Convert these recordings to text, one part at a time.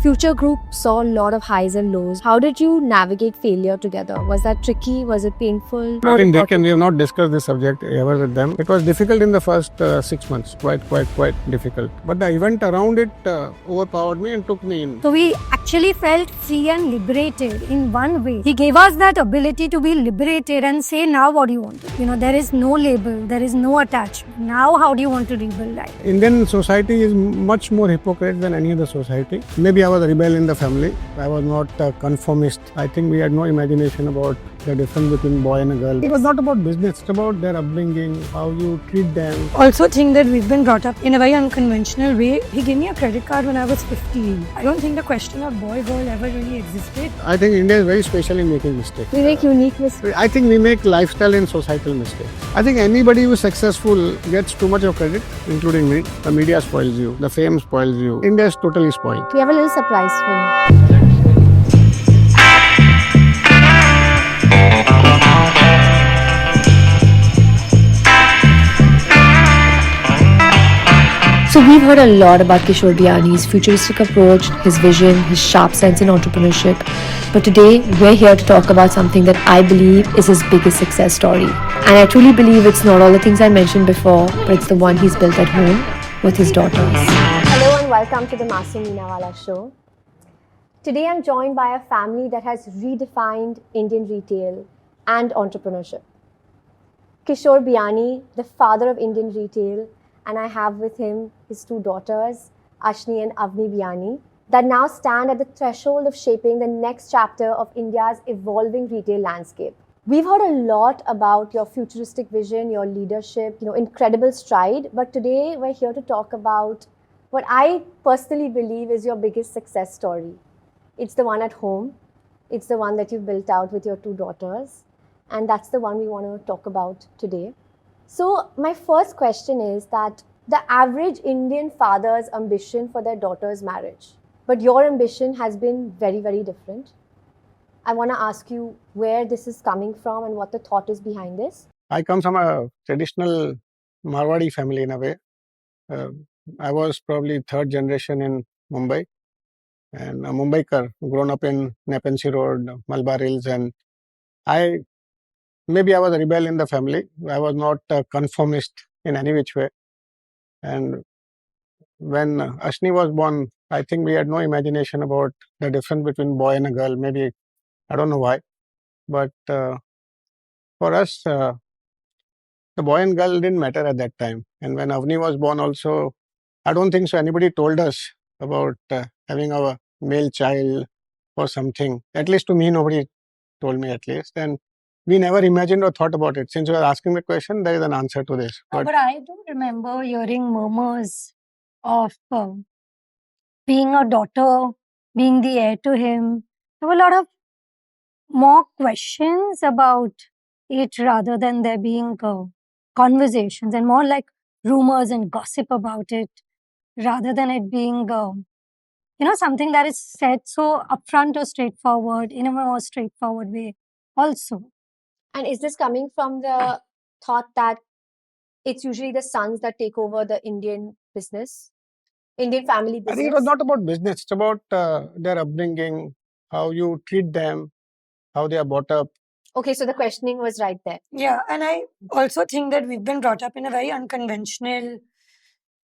Future Group saw a lot of highs and lows. How did you navigate failure together? Was that tricky? Was it painful? I think we have not discussed this subject ever with them. It was difficult in the first 6 months, quite difficult. But the event around it overpowered me and took me in. So we actually felt free and liberated in one way. He gave us that ability to be liberated and say, now what do you want? There is no label, there is no attachment. Now how do you want to rebuild life? Indian society is much more hypocrite than any other society. Maybe I was a rebel in the family. I was not a conformist. I think we had no imagination about the difference between boy and a girl. It was not about business, it's about their upbringing, how you treat them. Also think that we've been brought up in a very unconventional way. He gave me a credit card when I was 15. I don't think the question of boy-girl ever really existed. I think India is very special in making mistakes. We make unique mistakes. I think we make lifestyle and societal mistakes. I think anybody who is successful gets too much of credit, including me. The media spoils you, the fame spoils you. India is totally spoiled. We have a little surprise for you. So we've heard a lot about Kishore Biyani's futuristic approach, his vision, his sharp sense in entrepreneurship. But today, we're here to talk about something that I believe is his biggest success story. And I truly believe it's not all the things I mentioned before, but it's the one he's built at home with his daughters. Hello and welcome to the Masoom Minawala show. Today I'm joined by a family that has redefined Indian retail and entrepreneurship. Kishore Biyani, the father of Indian retail, and I have with him his two daughters, Ashni and Avni Biyani, that now stand at the threshold of shaping the next chapter of India's evolving retail landscape. We've heard a lot about your futuristic vision, your leadership, incredible stride, but today we're here to talk about what I personally believe is your biggest success story. It's the one at home. It's the one that you've built out with your two daughters, and that's the one we want to talk about today. So my first question is that the average Indian father's ambition for their daughter's marriage, but your ambition has been very, very different. I want to ask you where this is coming from and what the thought is behind this. I come from a traditional Marwadi family in a way. I was probably third generation in Mumbai, and a Mumbaikar, grown up in Nepean Road, Malabar Hills, and maybe I was a rebel in the family. I was not a conformist in any which way. And when Ashni was born, I think we had no imagination about the difference between boy and a girl. Maybe, I don't know why. But for us, the boy and girl didn't matter at that time. And when Avni was born also, I don't think so anybody told us about having a male child or something. At least to me, nobody told me at least. And we never imagined or thought about it. Since you are asking the question, there is an answer to this. But I do remember hearing murmurs of being a daughter, being the heir to him. There were a lot of more questions about it rather than there being conversations, and more like rumors and gossip about it rather than it being something that is said so upfront or straightforward in a more straightforward way also. And is this coming from the thought that it's usually the sons that take over the Indian family business? I think it was not about business. It's about their upbringing, how you treat them, how they are brought up. Okay, so the questioning was right there. Yeah, and I also think that we've been brought up in a very unconventional,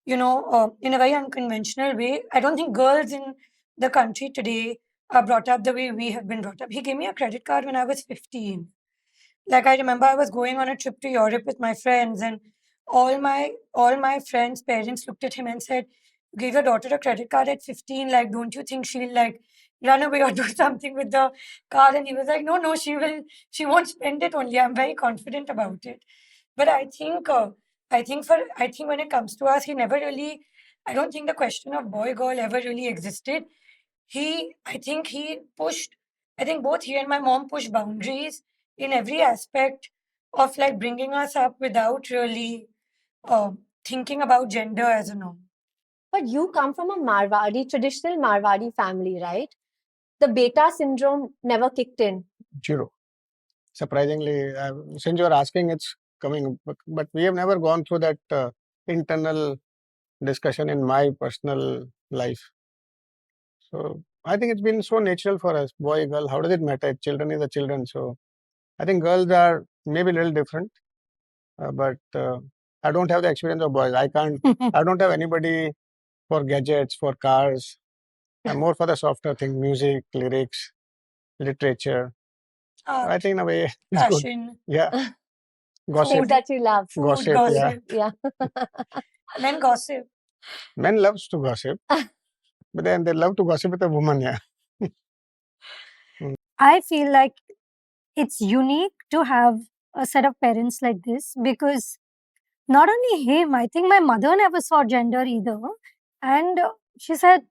in a very unconventional way. I don't think girls in the country today are brought up the way we have been brought up. He gave me a credit card when I was 15. Like, I remember I was going on a trip to Europe with my friends, and all my friends' parents looked at him and said, "You gave your daughter a credit card at 15. Like, don't you think she'll run away or do something with the card?" And he was like, "No, she won't spend it only. I'm very confident about it." But I think when it comes to us, he never really. I don't think the question of boy girl ever really existed. I think both he and my mom pushed boundaries in every aspect of bringing us up without really thinking about gender as a norm. But you come from a traditional Marwadi family, right? The beta syndrome never kicked in. Zero. Surprisingly, since you are asking, it's coming. But we have never gone through that internal discussion in my personal life. So I think it's been so natural for us, boy, girl. How does it matter? Children is the children. So I think girls are maybe a little different, but I don't have the experience of boys. I can't. I don't have anybody for gadgets, for cars. I'm more for the softer thing: music, lyrics, literature. I think in a way it's good. Fashion, Yeah, gossip, Things that you love. food, gossip. Yeah, gossip. Yeah. Men gossip. men loves to gossip, but then they love to gossip with a woman. Yeah. I feel like it's unique to have a set of parents like this because not only him, I think my mother never saw gender either. And she said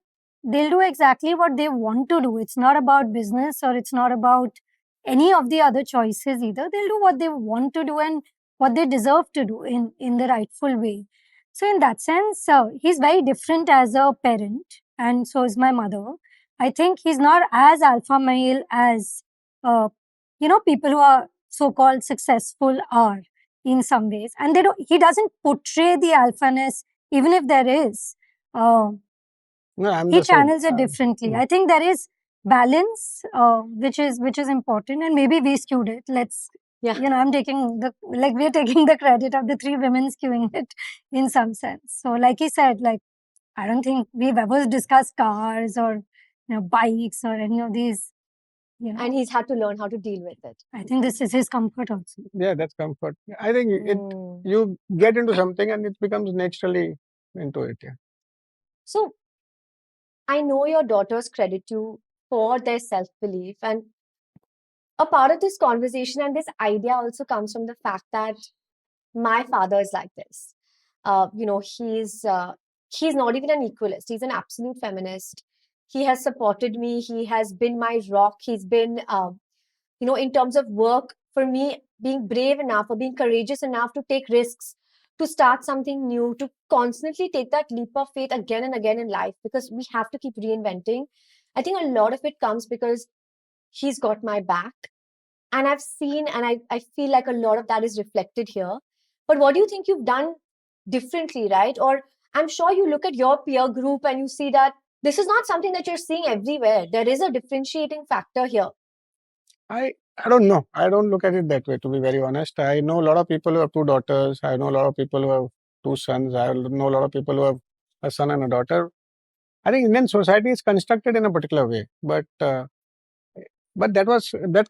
they'll do exactly what they want to do. It's not about business or it's not about any of the other choices either. They'll do what they want to do and what they deserve to do in the rightful way. So, in that sense, he's very different as a parent, and so is my mother. I think he's not as alpha male as, uh, people who are so called successful are in some ways, and he doesn't portray the alphaness even if there is. No, I'm He the same. channels it differently. I think there is balance, which is important, and maybe we skewed it. Yeah. I'm taking we're taking the credit of the three women skewing it in some sense. So, like he said, I don't think we've ever discussed cars or bikes or any of these. And he's had to learn how to deal with it. I think this is his comfort also. Yeah, that's comfort. I think you get into something and it becomes naturally into it. Yeah. So I know your daughters credit you for their self-belief, and a part of this conversation and this idea also comes from the fact that my father is like this. He's not even an equalist. He's an absolute feminist. He has supported me. He has been my rock. He's been, in terms of work, for me, being brave enough or being courageous enough to take risks, to start something new, to constantly take that leap of faith again and again in life, because we have to keep reinventing. I think a lot of it comes because he's got my back. And I've seen, and I feel like a lot of that is reflected here. But what do you think you've done differently, right? Or I'm sure you look at your peer group and you see that this is not something that you're seeing everywhere. There is a differentiating factor here. I don't know. I don't look at it that way, to be very honest. I know a lot of people who have two daughters. I know a lot of people who have two sons. I know a lot of people who have a son and a daughter. I think Indian society is constructed in a particular way, but that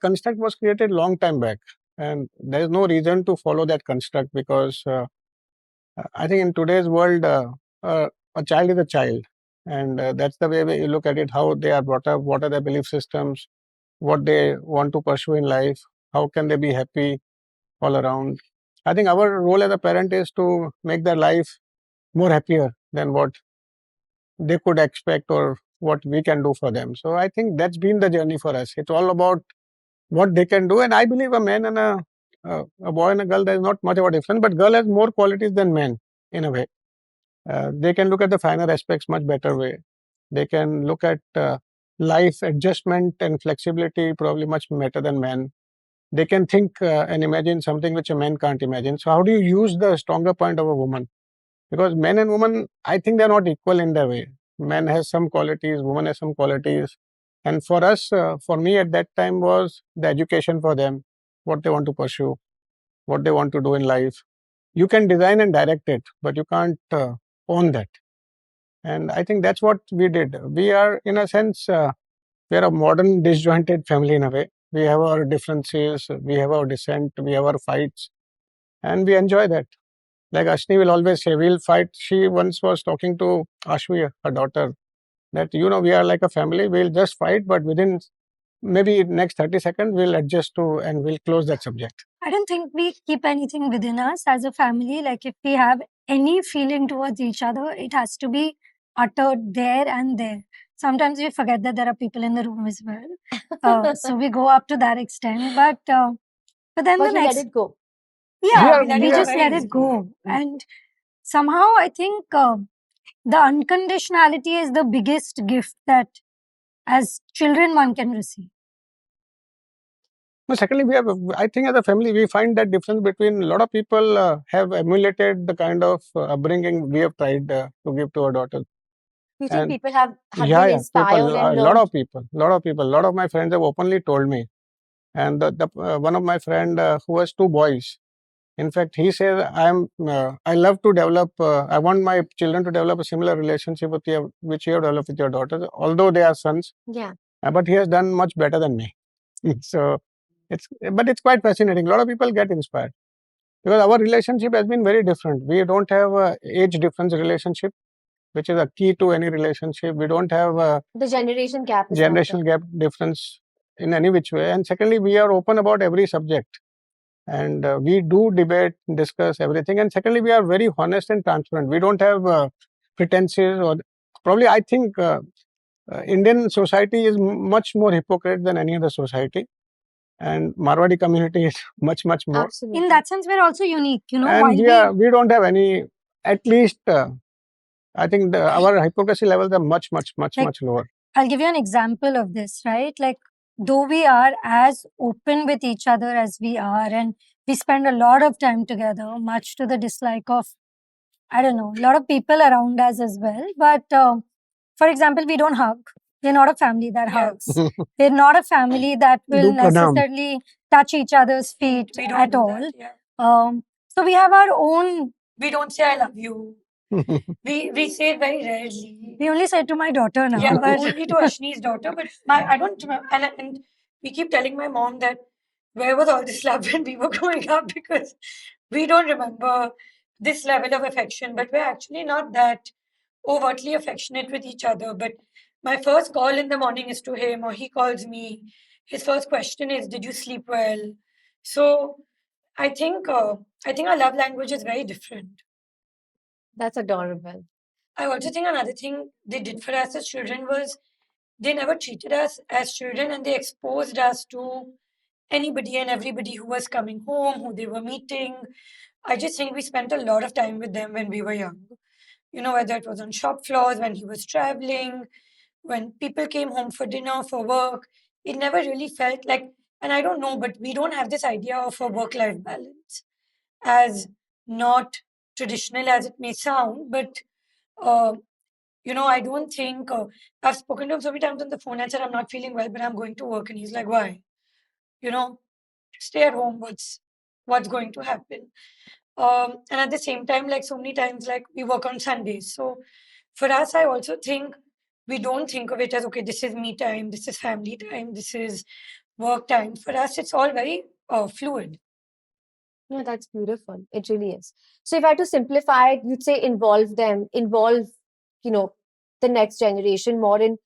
construct was created long time back, and there is no reason to follow that construct because I think in today's world, a child is a child, and that's the way you look at it. How they are brought up, what are their belief systems, what they want to pursue in life, how can they be happy all around. I think our role as a parent is to make their life more happier than what they could expect or what we can do for them. So I think that's been the journey for us. It's all about what they can do, and I believe a man and a boy and a girl, there is not much of a difference, but girl has more qualities than men in a way. They can look at the finer aspects much better way. They can look at life adjustment and flexibility probably much better than men. They can think and imagine something which a man can't imagine. So how do you use the stronger point of a woman? Because men and women, I think they're not equal in their way. Man has some qualities, woman has some qualities. And for us, for me at that time was the education for them, what they want to pursue, what they want to do in life. You can design and direct it, but you can't own that. And I think that's what we did. We are, in a sense, we are a modern disjointed family in a way. We have our differences, we have our dissent, we have our fights, and we enjoy that. Like Ashni will always say, we'll fight. She once was talking to Ashwi, her daughter, that, we are like a family, we'll just fight, but within maybe next 30 seconds, we'll adjust to and we'll close that subject. I don't think we keep anything within us as a family. Like if we have any feeling towards each other, it has to be uttered there and there. Sometimes we forget that there are people in the room as well. So we go up to that extent. But then But the you next, let it go. yeah, We we are- just let it go. And somehow I think the unconditionality is the biggest gift that as children one can receive. No, secondly, I think as a family, we find that difference between a lot of people have emulated the kind of upbringing we have tried to give to our daughters. You think And people have yeah, been yeah, people, inspired and a lot of learned? people, a lot of my friends have openly told me. And one of my friend who has two boys, in fact, he says, I love to develop, I want my children to develop a similar relationship with you, which you have developed with your daughters, although they are sons. Yeah. But he has done much better than me. So but it's quite fascinating. A lot of people get inspired because our relationship has been very different. We don't have a age difference relationship, which is a key to any relationship. We don't have a The generation gap is not generational there. gap difference in any which way. And secondly, we are open about every subject, and we do debate, discuss everything. And secondly, we are very honest and transparent. We don't have pretenses, or probably I think Indian society is much more hypocrite than any other society, and Marwadi community is much more. Absolutely. In that sense, we're also unique, And we don't have any, at least I think our hypocrisy levels are much lower. I'll give you an example of this, right? Like, though we are as open with each other as we are, and we spend a lot of time together, much to the dislike of, I don't know, a lot of people around us as well. But for example, we don't hug. We're not a family that hugs. We're not a family that will Do pranam. necessarily touch each other's feet We don't at do all. that, yeah. So we have our own. We don't say I love you. We say it very rarely. We only say it to my daughter now. Yeah, but only to Ashni's daughter. But I don't remember. And we keep telling my mom that where was all this love when we were growing up, because we don't remember this level of affection. But we're actually not that overtly affectionate with each other. But my first call in the morning is to him, or he calls me. His first question is, "Did you sleep well?" So I think our love language is very different. That's adorable. I also think another thing they did for us as children was they never treated us as children, and they exposed us to anybody and everybody who was coming home, who they were meeting. I just think we spent a lot of time with them when we were young. Whether it was on shop floors, when he was traveling, when people came home for dinner, for work. It never really felt like, and I don't know, but we don't have this idea of a work life balance as not traditional as it may sound, but uh, I don't think I've spoken to him so many times on the phone and said I'm not feeling well, but I'm going to work, and he's like, "Why? You know, stay at home. What's going to happen?" And at the same time, like so many times, like we work on Sundays. So for us, I also think we don't think of it as okay. This is me time. This is family time. This is work time. For us, it's all very fluid. No, that's beautiful. It really is. So if I had to simplify it, you'd say involve, the next generation more in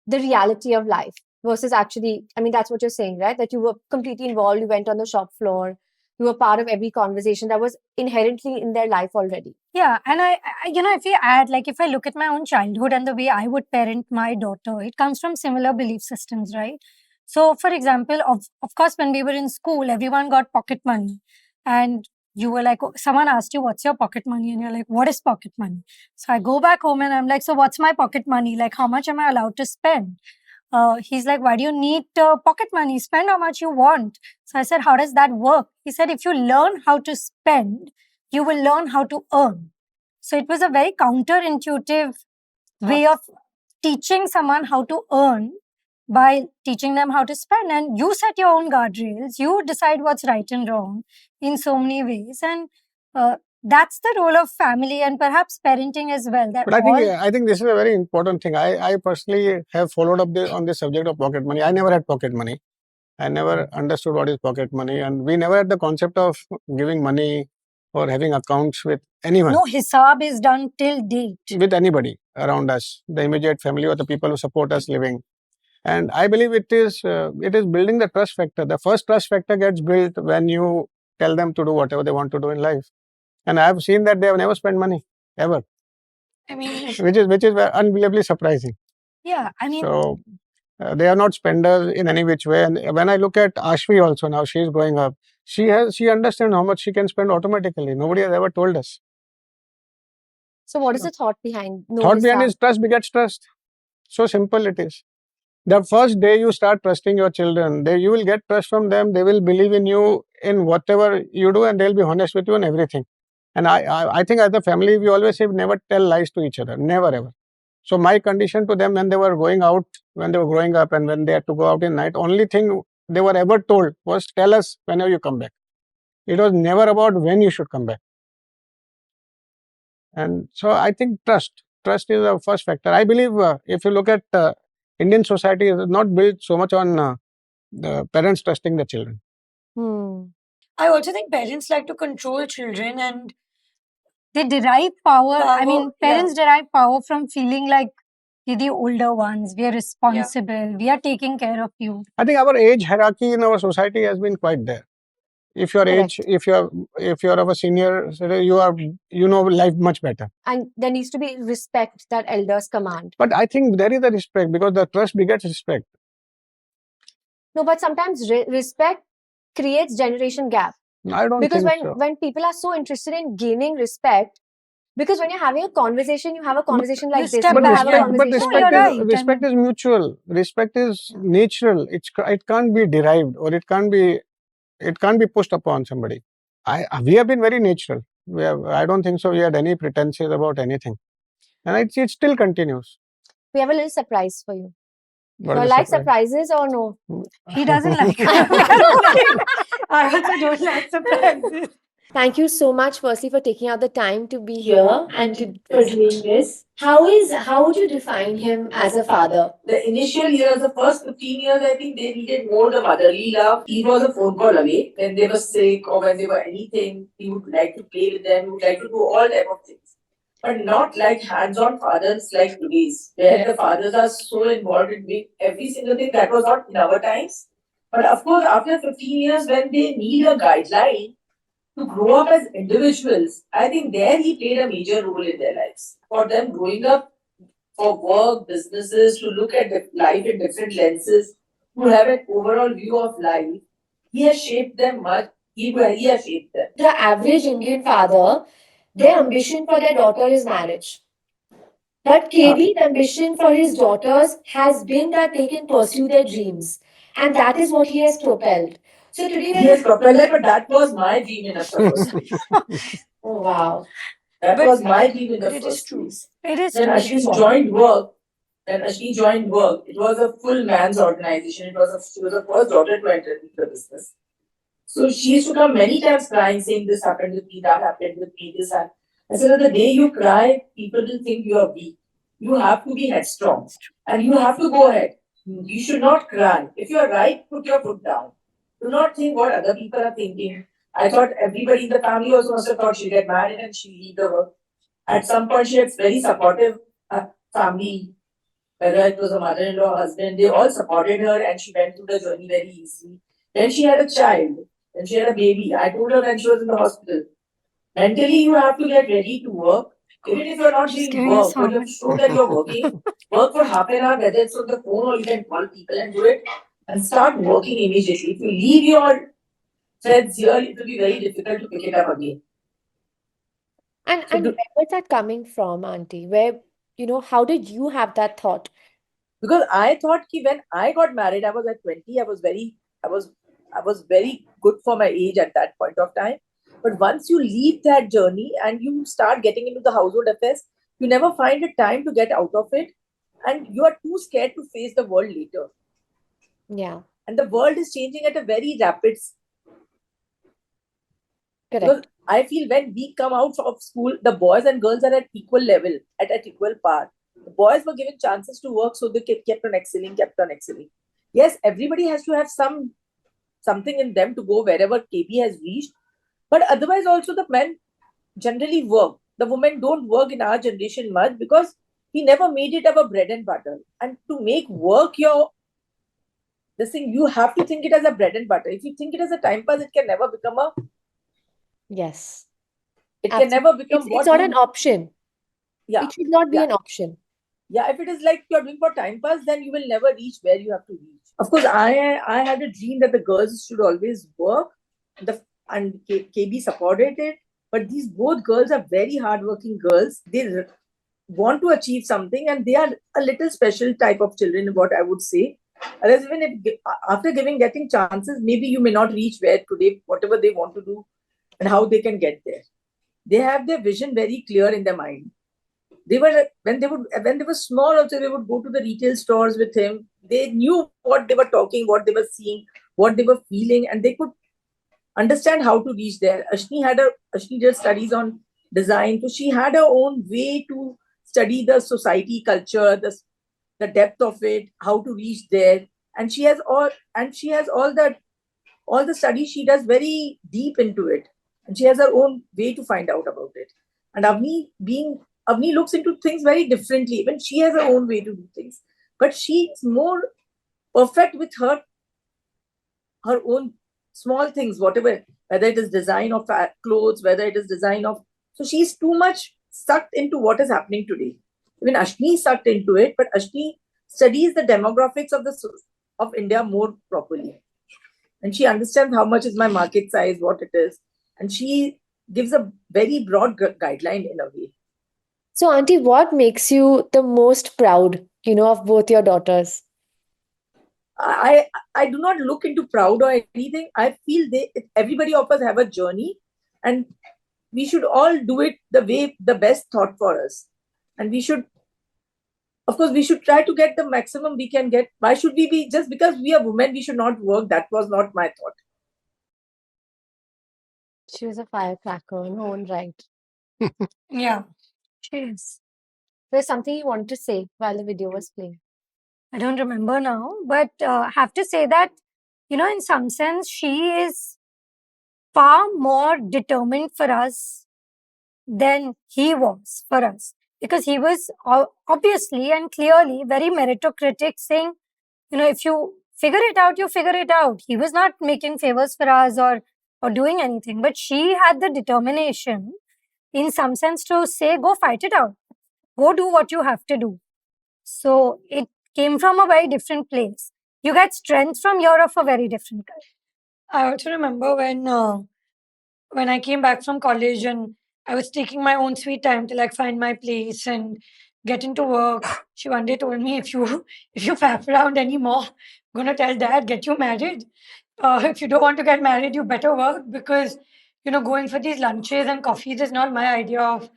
the reality of life versus actually, I mean, that's what you're saying, right? That you were completely involved, you went on the shop floor, you were part of every conversation that was inherently in their life already. Yeah, and if you add, like, if I look at my own childhood and the way I would parent my daughter, it comes from similar belief systems, right? So, for example, of course, when we were in school, everyone got pocket money, and you were like, someone asked you, "What's your pocket money?" And you're like, "What is pocket money?" So I go back home and I'm like, "So what's my pocket money? Like, how much am I allowed to spend?" He's like, "Why do you need pocket money? Spend how much you want." So I said, "How does that work?" He said, "If you learn how to spend, you will learn how to earn." So it was a very counterintuitive way of teaching someone how to earn by teaching them how to spend. And you set your own guardrails, you decide what's right and wrong in so many ways. And that's the role of family and perhaps parenting as well. That But I think this is a very important thing. I personally have followed up on this subject of pocket money. I never had pocket money. I never understood what is pocket money, and we never had the concept of giving money or having accounts with anyone. No hisab is done till date. With anybody around us, the immediate family or the people who support us living. And I believe it is building the trust factor. The first trust factor gets built when you tell them to do whatever they want to do in life. And I have seen that they have never spent money ever. I mean, which is unbelievably surprising. Yeah, I mean, so they are not spenders in any which way. And when I look at Ashvi also, now she is growing up, she understands how much she can spend automatically. Nobody has ever told us. So what is the thought behind? Thought behind is trust begets trust. So simple it is. The first day you start trusting your children, you will get trust from them. They will believe in you in whatever you do, and they'll be honest with you in everything. And I think as a family, we always say never tell lies to each other. Never ever. So my condition to them when they were going out, when they were growing up and when they had to go out in night, only thing they were ever told was, tell us whenever you come back. It was never about when you should come back. And so I think trust is the first factor. I believe if you look at Indian society, is not built so much on the parents trusting the children. I also think parents like to control children, and They derive power. I mean, Power, parents derive power from feeling like we're the older ones, we are responsible, we are taking care of you. I think our age hierarchy in our society has been quite there. If your age, if you're of a senior, you know life much better. And there needs to be respect that elders command. But I think there is a respect because the trust begets respect. No, but sometimes respect creates generation gap. I don't Because think so. when people are so interested in gaining respect, because when you're having a conversation, you have a conversation like this. step you back, have a yeah. But conversation respect, like right. this. respect is mutual. Respect is natural. It can't be derived or it can't be pushed upon somebody. We have been very natural. I don't think so. We had any pretenses about anything, and it still continues. We have a little surprise for you. What You is like surprise? surprises or no? He doesn't like it. I also don't like surprises. Thank you so much, firstly, for taking out the time to be here Here and for doing this. How would you define him as a father? The initial years, the first 15 years, I think they needed more the motherly love. He was a phone call away. When they were sick or when they were anything, he would like to play with them, he would like to do all type of things. But not like hands-on fathers like today's, where the fathers are so involved in doing every single thing. That was not in our times. But of course, after 15 years, when they need a guideline to grow up as individuals, I think there he played a major role in their lives. For them growing up for work, businesses, to look at life in different lenses, to have an overall view of life, he has shaped them much. He has shaped them. The average Indian father, their ambition for their daughter is marriage. But KV's ambition for his daughters has been that they can pursue their dreams. And that is what he has propelled. So today, He has propelled it, but that was my dream in the first place. oh wow. That was my dream in the But it is first true. place. It is Then true. Ashni joined work. It was a full man's organization. She was the first daughter to enter into the business. So she used to come many times crying, saying, this happened with me, that happened with me, this happened. I said, the day you cry, people will think you are weak. You have to be headstrong. And you have to go ahead. You should not cry. If you are right, put your foot down. Do not think what other people are thinking. I thought everybody in the family also must have thought she'll get married and she'll leave the work. At some point, she had very supportive family, whether it was a mother-in-law, husband, they all supported her and she went through the journey very easily. Then she had a child. Then she had a baby. I told her when she was in the hospital, mentally you have to get ready to work. Even if you're not doing work, but you show that you're working, work for half an hour, whether it's on the phone or you can call people and do it, and start working immediately. If you leave your threads here, it will be very difficult to pick it up again. And where was that coming from, Auntie? Where, how did you have that thought? Because I thought when I got married, I was at 20, I was very good for my age at that point of time. But once you leave that journey and you start getting into the household affairs, you never find a time to get out of it. And you are too scared to face the world later. Yeah. And the world is changing at a very rapid. Correct. Because I feel when we come out of school, the boys and girls are at equal level, at equal par. The boys were given chances to work, so they kept on excelling. Yes, everybody has to have something in them to go wherever KB has reached. But otherwise, also the men generally work. The women don't work in our generation much because we never made it our bread and butter. And to make work this thing, you have to think it as a bread and butter. If you think it as a time pass, it can never become a. Yes. It can never become It's not an option. Yeah. It should not be an option. Yeah, if it is like you're doing for time pass, then you will never reach where you have to reach. Of course, I had a dream that the girls should always work, and KB supported it. But these both girls are very hardworking girls. They want to achieve something, and they are a little special type of children, what I would say. Otherwise, even if after getting chances, maybe you may not reach where today, whatever they want to do, and how they can get there. They have their vision very clear in their mind. they were when they were small also, they would go to the retail stores with him. They knew what they were talking, what they were seeing, what they were feeling, and they could understand how to reach there. Ashni did studies on design, so she had her own way to study the society culture, the depth of it, how to reach there. And she has all the studies she does very deep into it. And she has her own way to find out about it. And Avni looks into things very differently. Even she has her own way to do things. But she's more perfect with her own small things, whatever, whether it is design of clothes, whether it is design of. So she's too much sucked into what is happening today. Even Ashni is sucked into it, but Ashni studies the demographics of India more properly. And she understands how much is my market size, what it is. And she gives a very broad guideline in a way. So, Auntie, what makes you the most proud, of both your daughters? I do not look into proud or anything. I feel everybody of us have a journey, and we should all do it the best thought for us. And we should, of course, we should try to get the maximum we can get. Why should we be, just because we are women, we should not work? That was not my thought. She was a firecracker in her own right. Yeah. Cheers. There's something you wanted to say while the video was playing. I don't remember now, but have to say that, in some sense, she is far more determined for us than he was for us. Because he was obviously and clearly very meritocratic, saying, if you figure it out, you figure it out. He was not making favors for us or doing anything, but she had the determination, in some sense, to say, go fight it out. Go do what you have to do. So it came from a very different place. You get strength from here of a very different kind. I also remember when I came back from college and I was taking my own sweet time to like find my place and get into work. She one day told me, if you faff around anymore, I'm gonna tell dad, get you married. If you don't want to get married, you better work, because going for these lunches and coffees is not my idea of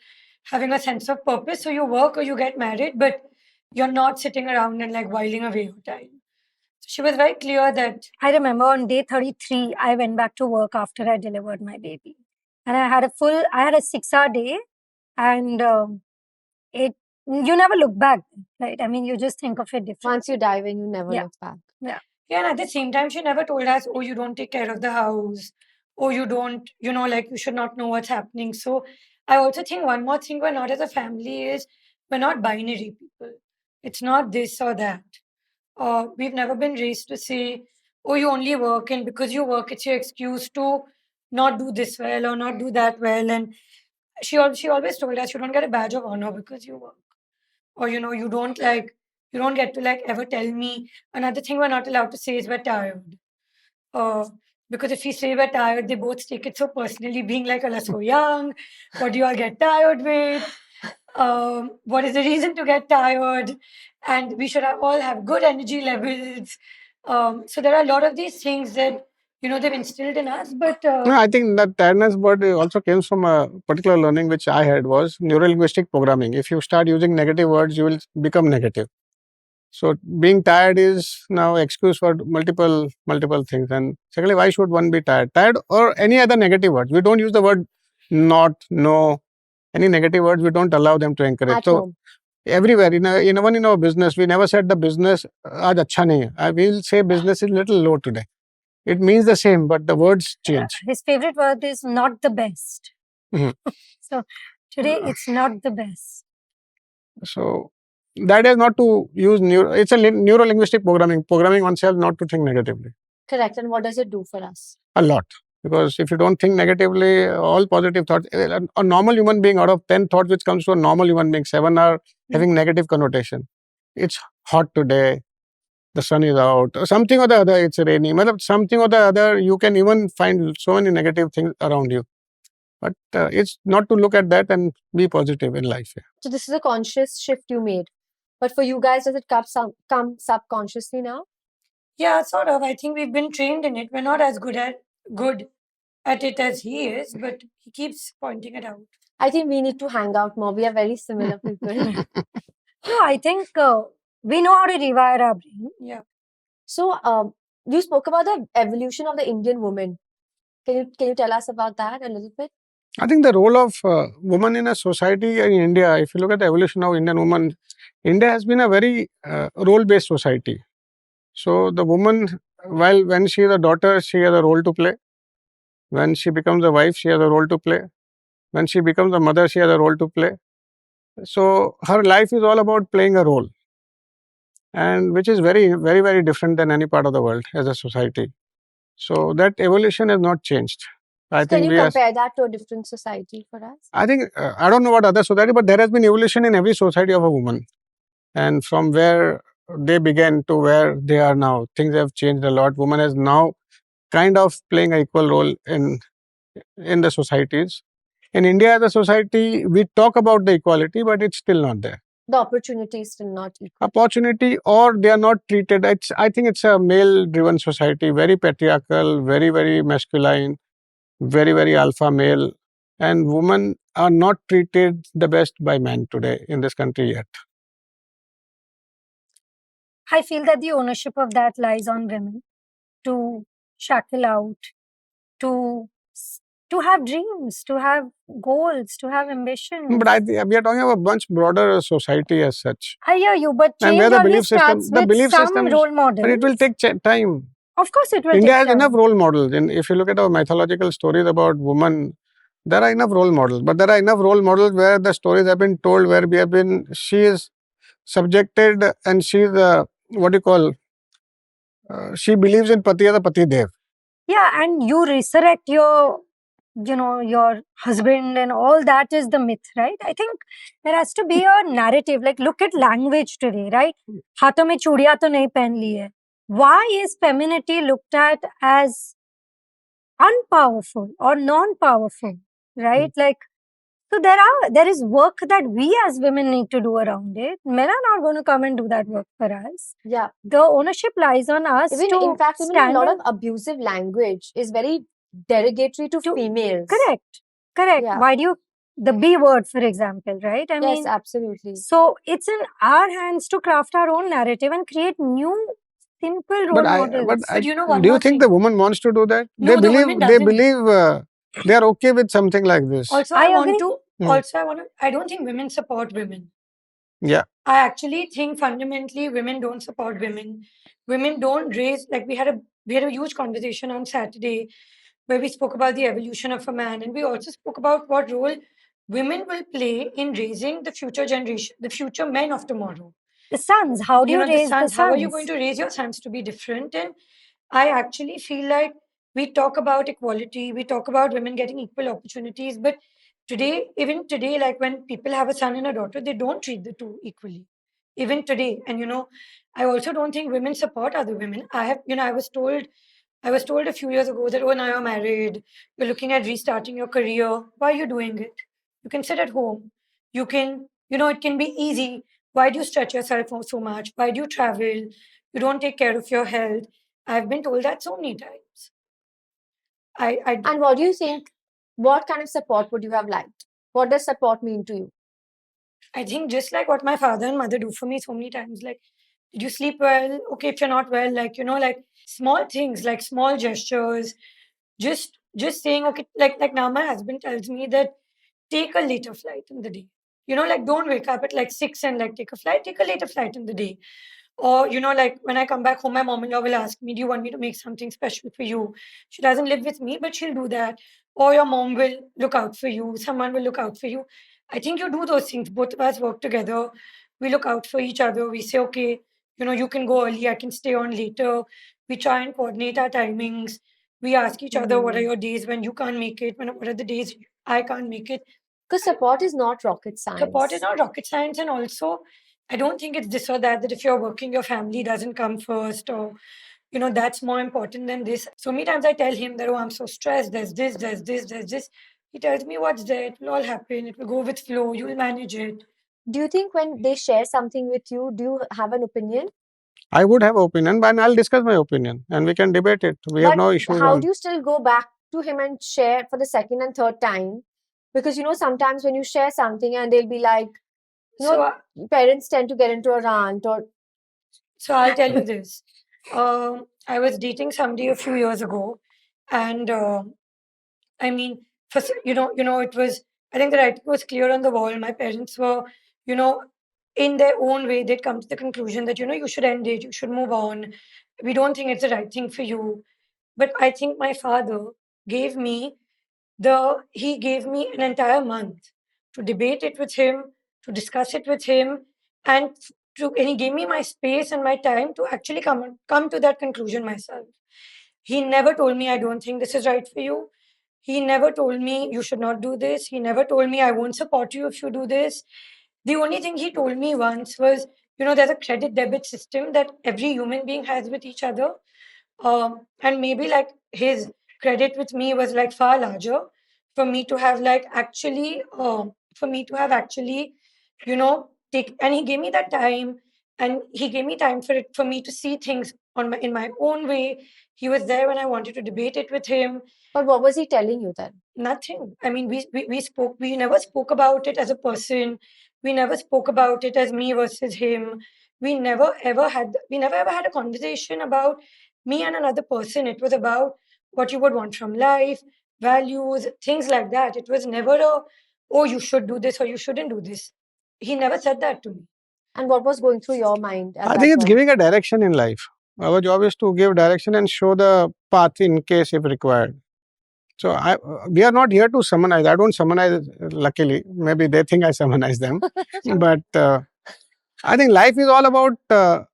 having a sense of purpose. So you work or you get married, but you're not sitting around and like whiling away your time. So she was very clear that. I remember on day 33, I went back to work after I delivered my baby. And I had a 6-hour day, and you never look back, right? I mean, you just think of it differently. Once you dive in, you never Yeah. look back. Yeah. Yeah, and at the same time, she never told us, oh, you don't take care of the house, or you don't, like you should not know what's happening. So I also think one more thing we're not as a family is we're not binary people. It's not this or that. We've never been raised to say, oh, you only work, and because you work, it's your excuse to not do this well or not do that well. And she always told us, you don't get a badge of honor because you work, or you don't get to like ever tell me. Another thing we're not allowed to say is we're tired. Uh, because if we say we're tired, they both take it so personally, being like, "Oh, so young. What do you all get tired with? What is the reason to get tired? And we should all have good energy levels." So there are a lot of these things that they've instilled in us. But No, I think that tiredness word also came from a particular learning which I had, was neurolinguistic programming. If you start using negative words, you will become negative. So being tired is now excuse for multiple things. And secondly, why should one be tired? Tired or any other negative words. We don't use the word not, no, any negative words. We don't allow them to encourage. At So home. everywhere, even in our business, we never said the business aaj acha nahi hai. I will say business is little low today. It means the same, but the words change. his favorite word is not the best. Mhm. So today it's not the best. So that is not to use it's a neuro-linguistic programming oneself not to think negatively. Correct. And what does it do for us? A lot. Because if you don't think negatively, all positive thoughts, a normal human being, out of 10 thoughts which comes to a normal human being, 7 are having negative connotation. It's hot today, the sun is out, or something or the other, it's rainy. Something or the other, you can even find so many negative things around you. But it's not to look at that and be positive in life. Yeah. So this is a conscious shift you made. But for you guys, does it come subconsciously now? Yeah, sort of. I think we've been trained in it. We're not as good at it as he is, but he keeps pointing it out. I think we need to hang out more. We are very similar people. No, I think we know how to rewire our brain. Yeah. So, you spoke about the evolution of the Indian woman. Can you tell us about that a little bit? I think the role of woman in a society in India, if you look at the evolution of Indian woman, India has been a very role-based society. So the woman, while when she is a daughter, she has a role to play. When she becomes a wife, she has a role to play. When she becomes a mother, she has a role to play. So her life is all about playing a role, and which is very, very, very different than any part of the world as a society. So that evolution has not changed. I So can think you we are. compare that to a different society for us? I think I don't know what other society, but there has been evolution in every society of a woman, and from where they began to where they are now, things have changed a lot. Woman is now kind of playing an equal role in the societies. In India, as a society, we talk about the equality, but it's still not there. The opportunity is still not equal. Opportunity, or they are not treated. I think it's a male-driven society, very patriarchal, very, very masculine, very, very alpha male, and women are not treated the best by men today in this country yet. I feel that the ownership of that lies on women to shackle out, to to have dreams, to have goals, to have ambitions. But we are talking about a much broader society as such. I hear you, but And change where the always belief system, starts the with belief some system, role model. but it will take time. Of course, it will India take has time. enough role models. And if you look at our mythological stories about women, there are enough role models. But there are enough role models where the stories have been told, where we have been, she is subjected and she is, what do you call, she believes in Pati as a Pati Dev. Yeah, and you resurrect your, your husband and all that is the myth, right? I think there has to be a narrative. Like, look at language today, right? हाथों में चूड़ियां तो नहीं पहन ली है. Why is femininity looked at as unpowerful or non-powerful, right? Like, so there is work that we as women need to do around it. Men are not going to come and do that work for us. Yeah. The ownership lies on us. Even to in fact, even a stand lot in- of abusive language is very derogatory to females. Correct. Yeah. Why do you the B word, for example, right? I Yes, mean, absolutely. so it's in our hands to craft our own narrative and create new simple role models. But you know one do you more think thing. the woman wants to do that? No, the woman doesn't. They are okay with something like this. Also, I I want agree. to. Hmm. Also, I don't think women support women. Yeah. I actually think fundamentally women don't support women. Women don't raise, like we had a huge conversation on Saturday where we spoke about the evolution of a man, and we also spoke about what role women will play in raising the future generation, the future men of tomorrow. The sons, how do you know, raise the sons, how are you sons? going to raise your sons to be different? And I actually feel like we talk about equality, we talk about women getting equal opportunities, but today, even today, like when people have a son and a daughter, they don't treat the two equally. Even today. And I also don't think women support other women. I was told a few years ago that, oh, now you're married, you're looking at restarting your career. Why are you doing it? You can sit at home. You can, it can be easy. Why do you stretch yourself out so much? Why do you travel? You don't take care of your health. I've been told that so many times. And what do you think? What kind of support would you have liked? What does support mean to you? I think just like what my father and mother do for me so many times, like, did you sleep well? Okay, if you're not well, like, like small things, like small gestures, just saying, okay, like now my husband tells me that take a later flight in the day. Like don't wake up at like 6 and like take a flight, take a later flight in the day. Or, like when I come back home, my mom-in-law will ask me, do you want me to make something special for you? She doesn't live with me, but she'll do that. Or your mom will look out for you. Someone will look out for you. I think you do those things. Both of us work together. We look out for each other. We say, okay, you can go early. I can stay on later. We try and coordinate our timings. We ask each other, what are your days when you can't make it? What are the days I can't make it? Because support is not rocket science. Support is not rocket science. And also, I don't think it's this or that if you're working, your family doesn't come first, or, that's more important than this. So many times I tell him that, oh, I'm so stressed. There's this, there's this, there's this. He tells me what's there. It will all happen. It will go with flow. You'll manage it. Do you think when they share something with you, do you have an opinion? I would have opinion, but I'll discuss my opinion and we can debate it. We have no issues. How do you still go back to him and share for the second and third time? Because, sometimes when you share something and they'll be like, So, parents tend to get into a rant or. so I'll tell you this. I was dating somebody a few years ago, and I mean, first, it was. I think the writing was clear on the wall. My parents were, you know, in their own way, they'd come to the conclusion that you should end it, you should move on. We don't think it's the right thing for you. But I think my father gave me he gave me an entire month to debate it with him, to discuss it with him, and and he gave me my space and my time to actually come to that conclusion myself. He never told me I don't think this is right for you. He never told me you should not do this. He never told me I won't support you if you do this. The only thing he told me once was, there's a credit debit system that every human being has with each other. And maybe like his credit with me was like far larger for me to have actually, take, and he gave me that time, and he gave me time for me to see things in my own way. He was there when I wanted to debate it with him. But what was he telling you then? Nothing. I mean, we never spoke about it as a person. We never spoke about it as me versus him. We never ever had a conversation about me and another person. It was about what you would want from life, values, things like that. It was never oh, you should do this or you shouldn't do this. He never said that to me. And what was going through your mind at I that think it's point? giving a direction in life. Our job is to give direction and show the path in case if required. So we are not here to summarize. I don't summarize, luckily. Maybe they think I summarize them. But I think life is all about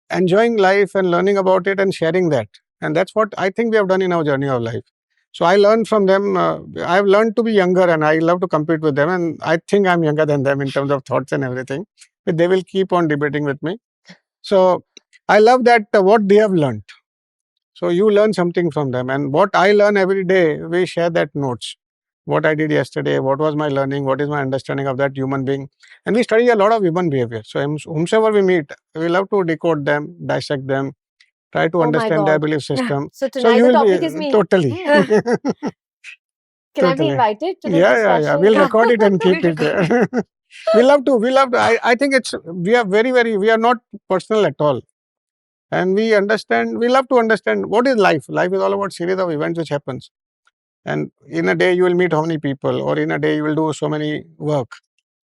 enjoying life and learning about it and sharing that. And that's what I think we have done in our journey of life. So I learned from them. I've learned to be younger and I love to compete with them. And I think I'm younger than them in terms of thoughts and everything. But they will keep on debating with me. So I love that what they have learned. So you learn something from them. And what I learn every day, we share that notes. What I did yesterday, what was my learning, what is my understanding of that human being. And we study a lot of human behavior. So whomsoever we meet, we love to decode them, dissect them, try to understand their belief system. So tonight you the will topic be is me. totally. Can I be invited to the discussion? Yeah. We'll record it and keep it there. We love to. I think we are we are not personal at all. And we love to understand what is life. Life is all about series of events which happens. And in a day you will meet how many people, or in a day you will do so many work.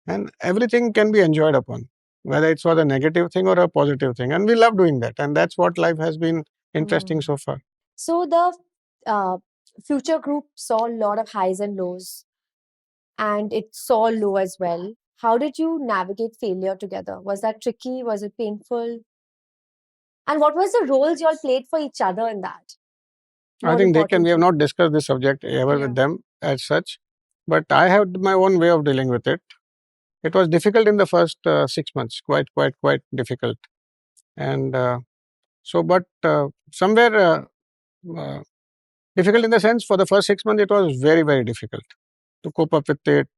And everything can be enjoyed upon, whether it's for the negative thing or a positive thing. And we love doing that. And that's what life has been interesting so far. So the future group saw a lot of highs and lows, and it saw low as well. How did you navigate failure together? Was that tricky? Was it painful? And what was the roles you all played for each other in that? I think we have not discussed this subject ever with them as such, but I have my own way of dealing with it. It was difficult in the first 6 months, quite difficult. And but somewhere difficult in the sense for the first 6 months, it was very difficult to cope up with it.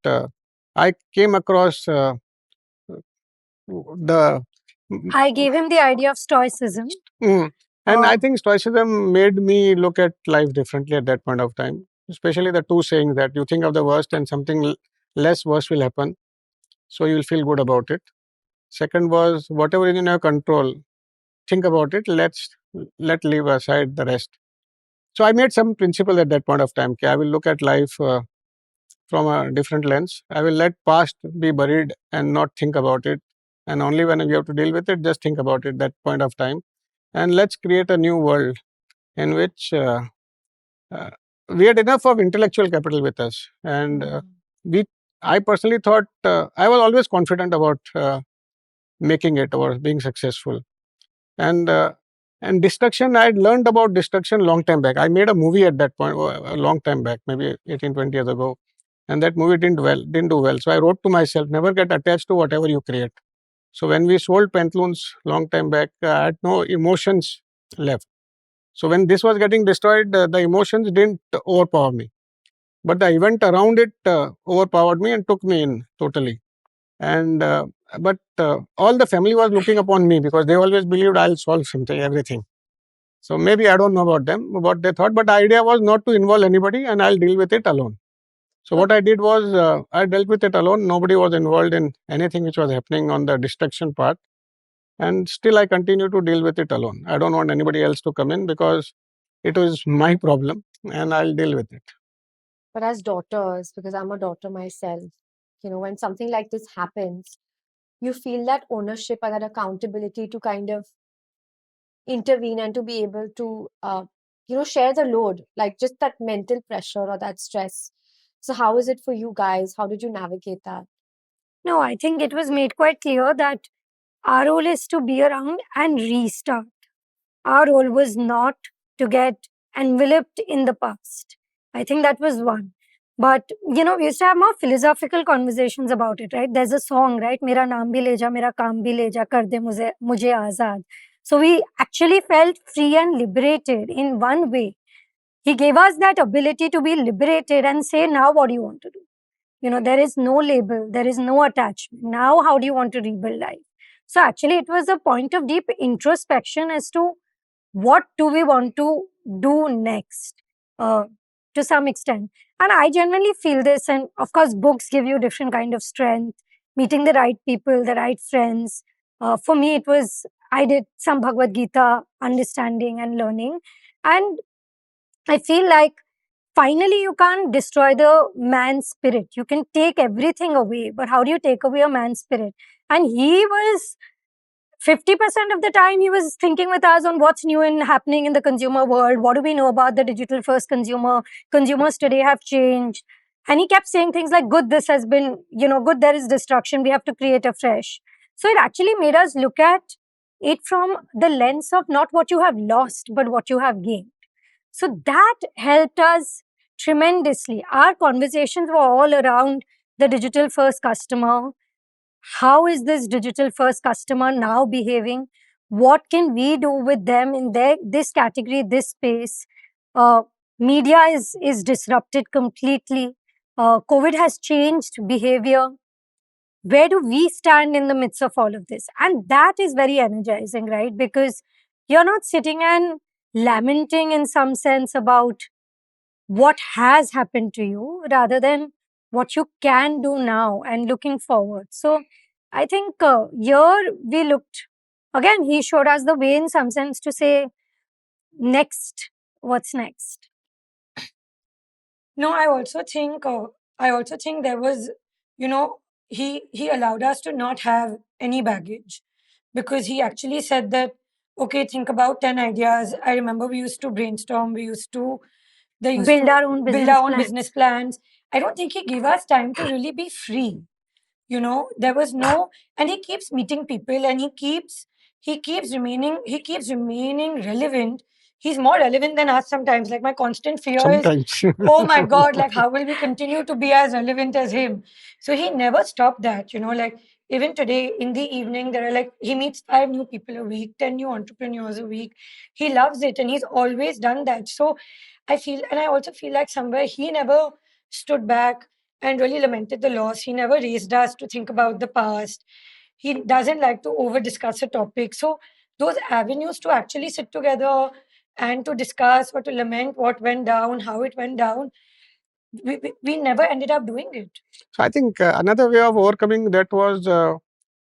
I came across the. I gave him the idea of stoicism. And I think stoicism made me look at life differently at that point of time, especially the two sayings that you think of the worst and something less worse will happen. So you will feel good about it. Second was whatever is in your control, think about it. Let leave aside the rest. So I made some principle at that point of time. I will look at life from a different lens. I will let past be buried and not think about it. And only when we have to deal with it, just think about it that point of time. And let's create a new world in which we had enough of intellectual capital with us. And I personally thought, I was always confident about making it or being successful. And destruction, I had learned about destruction long time back. I made a movie at that point, a long time back, maybe 18, 20 years ago. And that movie didn't do well. So I wrote to myself, never get attached to whatever you create. So when we sold Pantaloons long time back, I had no emotions left. So when this was getting destroyed, the emotions didn't overpower me. But the event around it overpowered me and took me in totally. And but all the family was looking upon me because they always believed I'll solve something, everything. So maybe I don't know about them, what they thought, but the idea was not to involve anybody and I'll deal with it alone. So what I did was I dealt with it alone. Nobody was involved in anything which was happening on the destruction part. And still I continue to deal with it alone. I don't want anybody else to come in because it was my problem and I'll deal with it. But as daughters, because I'm a daughter myself, when something like this happens, you feel that ownership and that accountability to kind of intervene and to be able to, share the load, like just that mental pressure or that stress. So, how is it for you guys? How did you navigate that? No, I think it was made quite clear that our role is to be around and restart. Our role was not to get enveloped in the past. I think that was one. But, we used to have more philosophical conversations about it, right? There's a song, right? Mera naam bhi le ja, mera kaam bhi le ja, kar de mujhe azad. So we actually felt free and liberated in one way. He gave us that ability to be liberated and say, now what do you want to do? There is no label, there is no attachment. Now, how do you want to rebuild life? So actually, it was a point of deep introspection as to what do we want to do next, to some extent. And I genuinely feel this, and of course books give you different kind of strength, meeting the right people, the right friends. For me it was, I did some Bhagavad Gita understanding and learning, and I feel like finally you can't destroy the man's spirit. You can take everything away, but how do you take away a man's spirit? And he was 50% of the time he was thinking with us on what's new and happening in the consumer world. What do we know about the digital first consumer? Consumers today have changed. And he kept saying things like, good, this has been, good, there is destruction. We have to create afresh. So it actually made us look at it from the lens of not what you have lost, but what you have gained. So that helped us tremendously. Our conversations were all around the digital first customer. How is this digital first customer now behaving? What can we do with them in this category, this space? Media is disrupted completely. COVID has changed behavior. Where do we stand in the midst of all of this? And that is very energizing, right? Because you're not sitting and lamenting in some sense about what has happened to you rather than what you can do now and looking forward. So I think here we looked, again, he showed us the way in some sense to say, next, what's next? No, I also think there was, he allowed us to not have any baggage, because he actually said that, okay, think about 10 ideas. I remember we used to brainstorm, we used to Build our own business plans. business plans. I don't think he gave us time to really be free. There was no, and he keeps meeting people, and he keeps remaining relevant. He's more relevant than us sometimes. Like, my constant fear is, Sometimes. oh my god, like, how will we continue to be as relevant as him? So he never stopped that. Like, even today in the evening, there are, like, he meets 5 new people a week, 10 new entrepreneurs a week. He loves it, and he's always done that. So I also feel like somewhere he never stood back and really lamented the loss. He never raised us to think about the past. He doesn't like to over discuss a topic. So those avenues to actually sit together and to discuss or to lament what went down, how it went down, we never ended up doing it. So I think another way of overcoming that was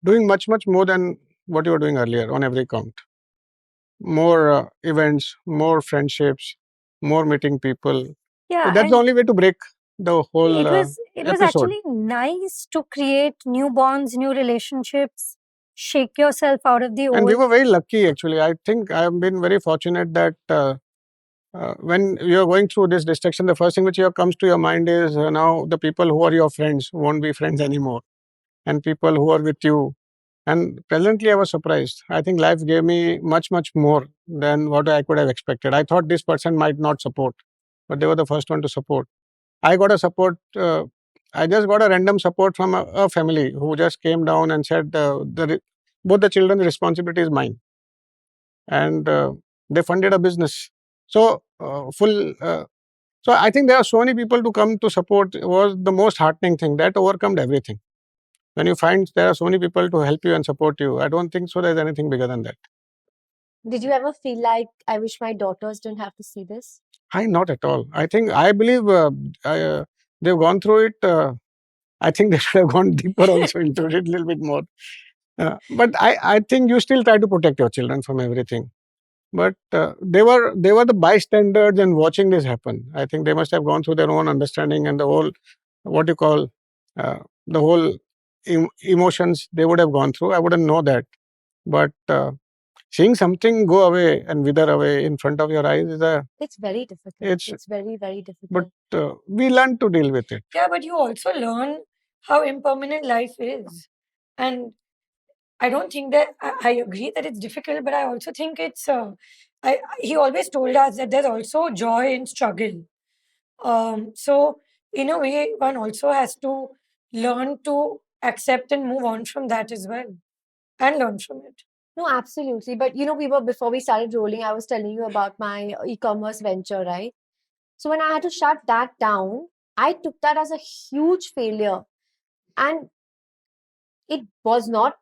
doing much, much more than what you were doing earlier on every count. More events, more friendships, more meeting people. Yeah, So that's the only way to break the whole it was episode. actually nice to create new bonds, new relationships, shake yourself out of the old. And we were very lucky, actually. I think I have been very fortunate that when you're going through this destruction, the first thing which comes to your mind is now the people who are your friends won't be friends anymore, and people who are with you. And presently, I was surprised. I think life gave me much, much more than what I could have expected. I thought this person might not support, but they were the first one to support. I got a support. I just got a random support from a family who just came down and said, both the children's responsibility is mine. And they funded a business. So, so I think there are so many people to come to support was the most heartening thing. That overcome everything. When you find there are so many people to help you and support you, I don't think so there's anything bigger than that. Did you ever feel like, I wish my daughters didn't have to see this? Not at all. I believe they've gone through it. I think they should have gone deeper also into it a little bit more. But I think you still try to protect your children from everything. But they were the bystanders and watching this happen. I think they must have gone through their own understanding and the whole, what you call, the whole emotions they would have gone through. I wouldn't know that. But seeing something go away and wither away in front of your eyes is It's very difficult. It's very, very difficult. but we learn to deal with it. Yeah, but you also learn how impermanent life is. And I don't think that I agree that it's difficult, but I also think it's. He always told us that there's also joy in struggle. So in a way, one also has to learn to accept and move on from that as well, and learn from it. No, absolutely. But before we started rolling, I was telling you about my e-commerce venture, right? So when I had to shut that down, I took that as a huge failure. And it was not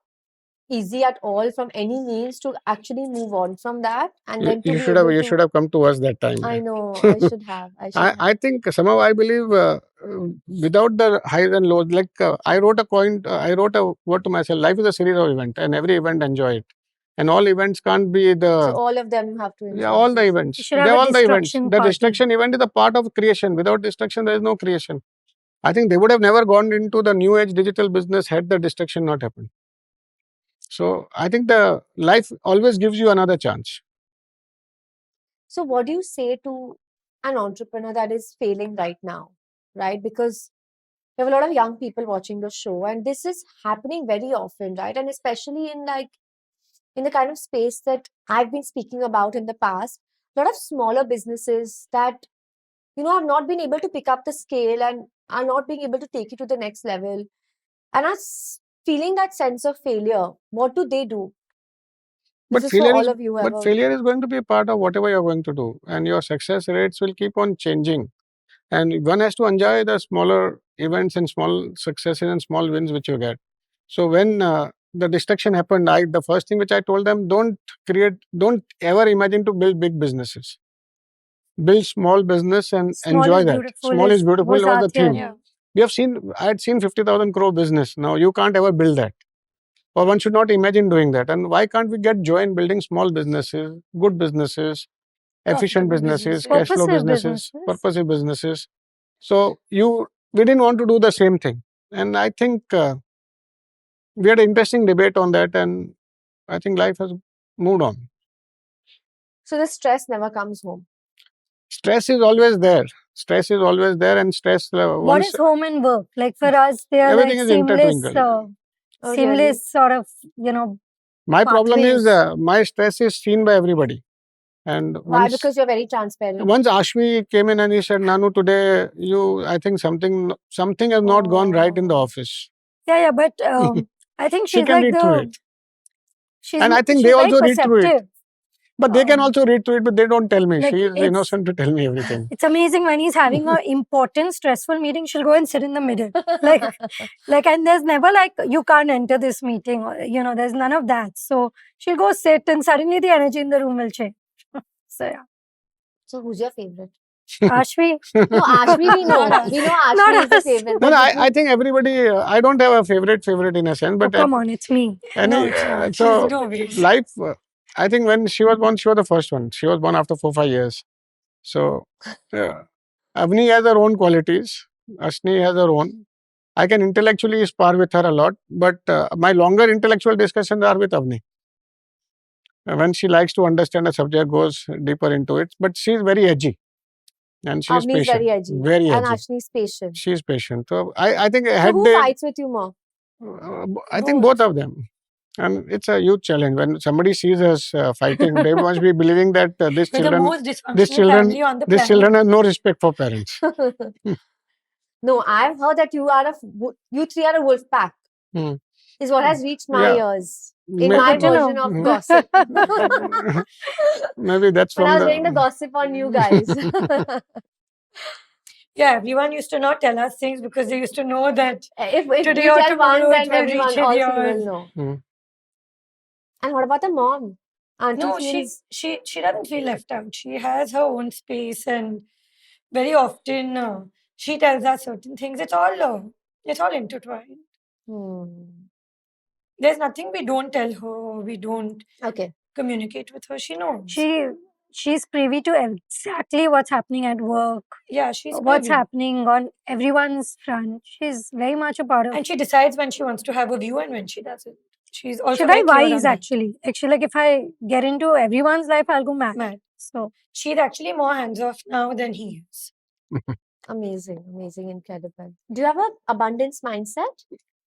easy at all from any means to actually move on from that. And then You should have come to us that time. I know, I should have. I think somehow I believe without the highs and lows, like I wrote a word to myself: life is a series of events, and every event enjoy it. And all events can't be So all of them have to enjoy. all the events. You should They're have a all the events. destruction The party. destruction event is a part of creation. Without destruction, there is no creation. I think they would have never gone into the new age digital business had the destruction not happened. So I think the life always gives you another chance. So what do you say to an entrepreneur that is failing right now, right? Because we have a lot of young people watching the show, and this is happening very often, right? And especially in the kind of space that I've been speaking about in the past, a lot of smaller businesses that have not been able to pick up the scale and are not being able to take it to the next level and are feeling that sense of failure. What do they do? But This is for all of you. failure is going to be a part of whatever you're going to do, and your success rates will keep on changing. And one has to enjoy the smaller events and small successes and small wins which you get. So when the destruction happened, the first thing which I told them: don't ever imagine to build big businesses. Build small business and enjoy that. Small is beautiful was the theme. Yeah. I had seen 50,000 crore business. Now you can't ever build that. Or one should not imagine doing that. And why can't we get joy in building small businesses, good businesses, efficient businesses, cash flow businesses, purposive businesses? So we didn't want to do the same thing. And I think we had an interesting debate on that, and I think life has moved on. So the stress never comes home. Stress is always there. And stress. What is home and work? Like for us, they are Everything like is seamless, intertwined. seamless sort of, My problem is pathways. my stress is seen by everybody. And Why? Because you're very transparent. once Ashmi came in and he said, Nanu, today I think something has not gone right in the office. Yeah, but I think She she's can like read through it. And I think she's they very also read through it. perceptive. But they can also read through it, but they don't tell me. Like, She is it's- innocent to tell me everything. It's amazing when he's having an important, stressful meeting, she'll go and sit in the middle. And there's never like, you can't enter this meeting, or, there's none of that. So she'll go sit and suddenly the energy in the room will change. So, yeah. So who's your favorite? Ashvi. No, Ashvi we know. We know Ashvi is the favorite. No, I think everybody, I don't have a favorite in a sense. But come on, it's me. so life, I think when she was born, she was the first one. She was born after 4-5 years. So Avni has her own qualities. Ashni has her own. I can intellectually spar with her a lot, but my longer intellectual discussions are with Avni. When she likes to understand a subject, goes deeper into it. But she's very edgy. And she's Avni is patient. very edgy. Very and edgy. Ashni is patient. She's patient. So I think So who fights with you more? I think both of them. And it's a huge challenge. When somebody sees us fighting, they must be believing that these children have no respect for parents. No, I've heard that you three are a wolf pack. Is what has reached my ears. In my version of gossip. Maybe that's when I was getting the gossip on you guys. Yeah, everyone used to not tell us things because they used to know that if today you or tell tomorrow one, it then will everyone reach also yours. will know. And what about the mom? Auntie No, feels... she doesn't feel left out. She has her own space, and very often She tells us certain things. It's all intertwined. There's nothing we don't tell her. We don't communicate with her. She knows. She's privy to exactly what's happening at work, Yeah, she's what's privy. happening on everyone's front. She's very much a part of. And she decides when she wants to have a view and when she doesn't. She's also She's very very clear on wise, that. actually. Like if I get into everyone's life, I'll go mad. Mad. So She's actually more hands off now than he is. Amazing, incredible. Do you have an abundance mindset?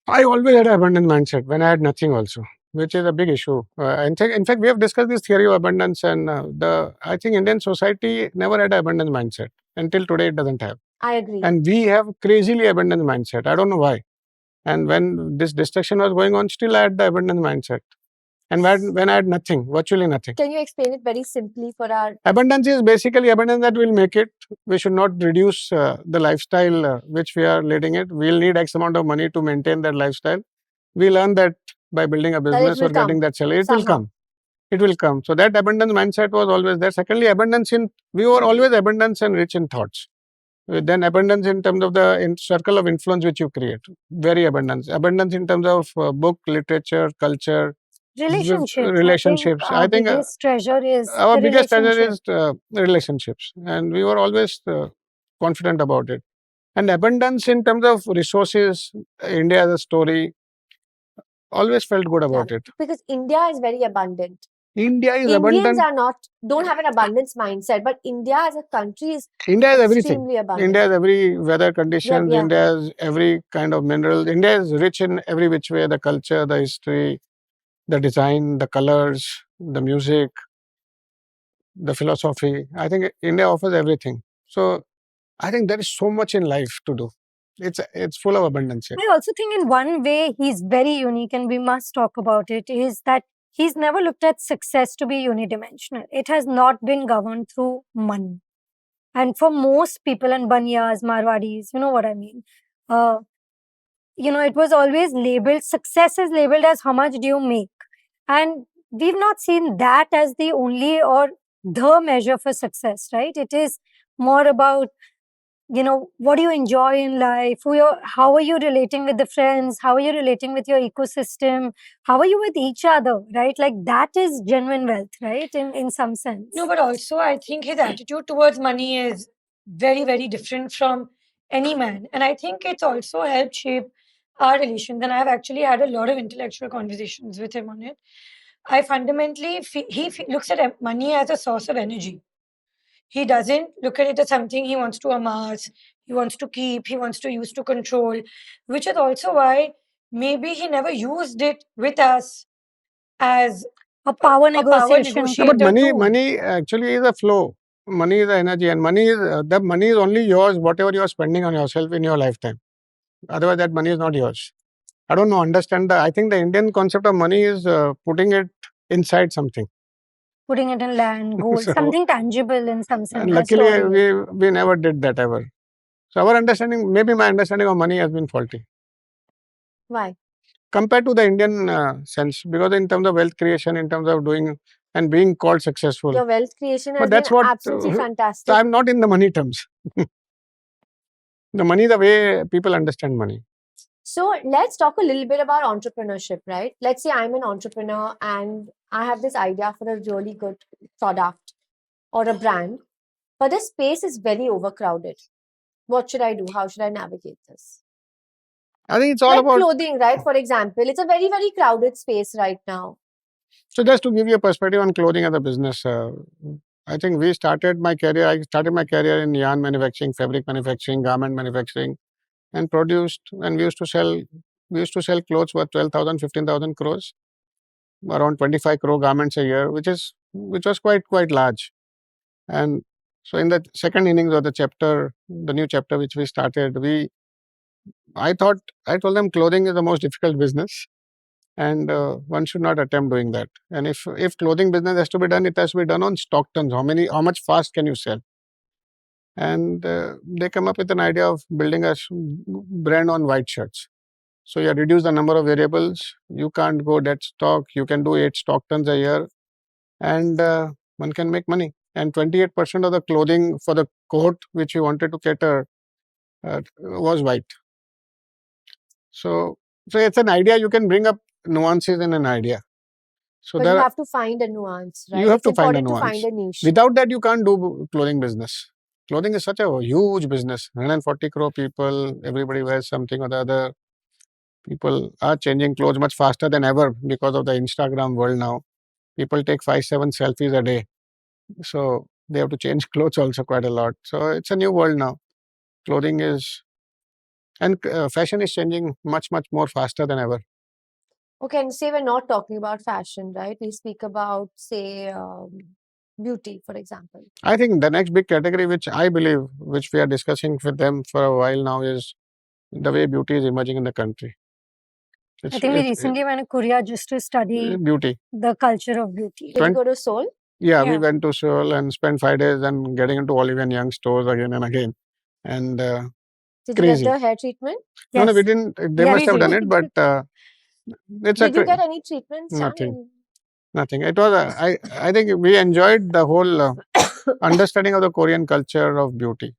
I always had an abundant mindset when I had nothing also, which is a big issue. In fact, we have discussed this theory of abundance, and I think Indian society never had an abundant mindset. Until today, it doesn't have. I agree. And we have crazily abundant mindset. I don't know why. And when this destruction was going on, still I had the abundant mindset. And when I had nothing, virtually nothing. Can you explain it very simply for our... Abundance is basically abundance that we'll make it. We should not reduce the lifestyle which we are leading it. We'll need X amount of money to maintain that lifestyle. We'll earn that by building a business or getting that salary. It will come. It will come. So that abundance mindset was always there. Secondly, we were always abundance and rich in thoughts. Then abundance in terms of the circle of influence which you create. Very abundance. Abundance in terms of book, literature, culture, relationships. I think our biggest treasure is our biggest treasure is relationships, and we were always confident about it. And abundance in terms of resources, India as a story, always felt good about it. Because India is very abundant. India is Indians abundant. don't have an abundance mindset, but India as a country is India has everything. extremely abundant. India has every weather condition. Yeah. India has every kind of mineral. India is rich in every which way: the culture, the history, the design, the colors, the music, the philosophy. I think India offers everything. So I think there is so much in life to do. It's full of abundance here. I also think in one way he's very unique, and we must talk about it, is that he's never looked at success to be unidimensional. It has not been governed through money. And for most people, and Banyas, Marwadis, you know what I mean, it was always labeled, success is labeled as how much do you make. And we've not seen that as the only or the measure for success, right? It is more about, what do you enjoy in life? How are you relating with the friends? How are you relating with your ecosystem? How are you with each other, right? Like that is genuine wealth, right? In some sense. No, but also I think his attitude towards money is very, very different from any man. And I think it's also helped shape our relations. And I've actually had a lot of intellectual conversations with him on it. I fundamentally, looks at money as a source of energy. He doesn't look at it as something he wants to amass, he wants to keep, he wants to use to control, which is also why maybe he never used it with us as a power negotiation. But money actually is a flow. Money is energy, and money is only yours, whatever you are spending on yourself in your lifetime. Otherwise, that money is not yours. I don't know, I think the Indian concept of money is putting it inside something. Putting it in land, gold, something tangible in some sense. And luckily, we never did that ever. So our understanding, maybe my understanding of money has been faulty. Why? Compared to the Indian sense, because in terms of wealth creation, in terms of doing and being called successful. Your wealth creation has been absolutely fantastic. So I'm not in the money terms. The money, the way people understand money. So let's talk a little bit about entrepreneurship, right? Let's say I'm an entrepreneur and I have this idea for a really good product or a brand, but the space is very overcrowded. What should I do? How should I navigate this? I think it's all about clothing, right? For example, it's a very, very crowded space right now. So just to give you a perspective on clothing as a business, I think I started my career in yarn manufacturing, fabric manufacturing, garment manufacturing, and we used to sell clothes worth 12,000, 15,000 crores, around 25 crore garments a year, which was quite large. And so in the second innings of the new chapter which we started, I told them clothing is the most difficult business, and one should not attempt doing that. And if clothing business has to be done, it has to be done on stock turns. How much fast can you sell? And they come up with an idea of building a brand on white shirts. So you reduce the number of variables. You can't go dead stock. You can do 8 stock turns a year, and one can make money. And 28% of the clothing for the cohort which we wanted to cater was white. So it's an idea. You can bring up nuances in an idea. So But you have to find a nuance, right? You have It's to find a important to nuance. find a niche. Without that, you can't do clothing business. Clothing is such a huge business. 140 crore people, everybody wears something or the other. People are changing clothes much faster than ever because of the Instagram world now. People take 5, 7 selfies a day. So they have to change clothes also quite a lot. So it's a new world now. Clothing is, and fashion is changing much, much more faster than ever. Okay, and say we're not talking about fashion, right? We speak about, say, beauty, for example. I think the next big category, which I believe, which we are discussing with them for a while now, is the way beauty is emerging in the country. I think we recently went to Korea just to study beauty. the culture of beauty. Did you go to Seoul? Yeah, we Yeah. went to Seoul and spent 5 days and getting into Olive and Young stores again and again. And Did you crazy. get the hair treatment? No, Yes. we didn't. They Yeah, must we have done did. it, but it's Did you get any treatments? nothing. Nothing. It was. I think we enjoyed the whole understanding of the Korean culture of beauty.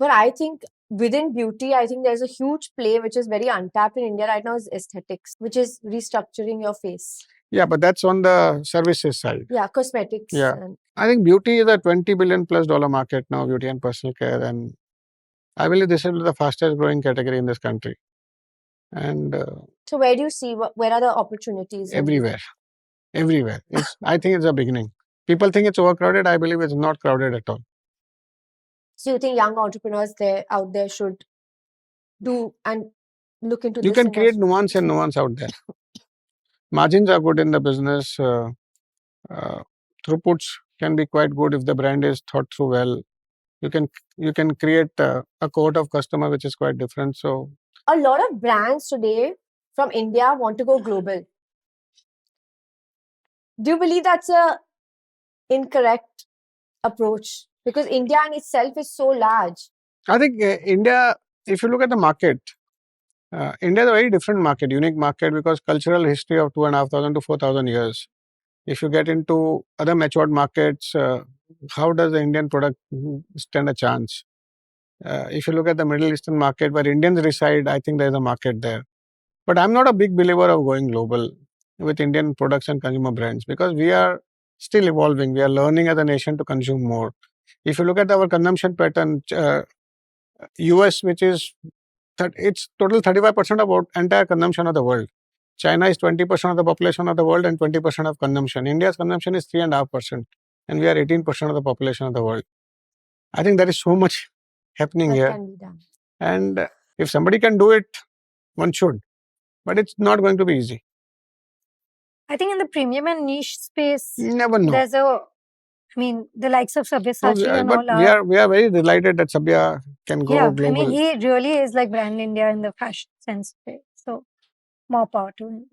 But I think within beauty, I think there's a huge play which is very untapped in India right now is aesthetics, which is restructuring your face. Yeah, but that's on the services side. Yeah, cosmetics. Yeah. And I think beauty is a $20 billion plus market now, beauty and personal care. And I believe this is the fastest growing category in this country. And so where do you see, where are the opportunities? everywhere. Everywhere. I think it's a beginning. People think it's overcrowded. I believe it's not crowded at all. So you think young entrepreneurs out there should do and look into this? You can create nuance and nuance out there. Margins are good in the business. Throughputs can be quite good if the brand is thought through well. You can create a cohort of customer which is quite different. So a lot of brands today from India want to go global. Do you believe that's a incorrect approach? Because India in itself is so large. I think India, if you look at the market, India is a very different market, unique market because cultural history of 2,500 to 4,000 years. If you get into other matured markets, how does the Indian product stand a chance? If you look at the Middle Eastern market where Indians reside, I think there is a market there. But I'm not a big believer of going global with Indian products and consumer brands because we are still evolving. We are learning as a nation to consume more. If you look at our consumption pattern, US, which is it's total 35% of entire consumption of the world. China is 20% of the population of the world and 20% of consumption. India's consumption is 3.5%, and we are 18% of the population of the world. I think there is so much happening that here. Can be done. And if somebody can do it, one should. But it's not going to be easy. I think in the premium and niche space, You never know. there's the likes of Sabyasachi and but all we are very delighted that Sabya can go global. I mean, he really is like brand India in the fashion sense. So more power to him.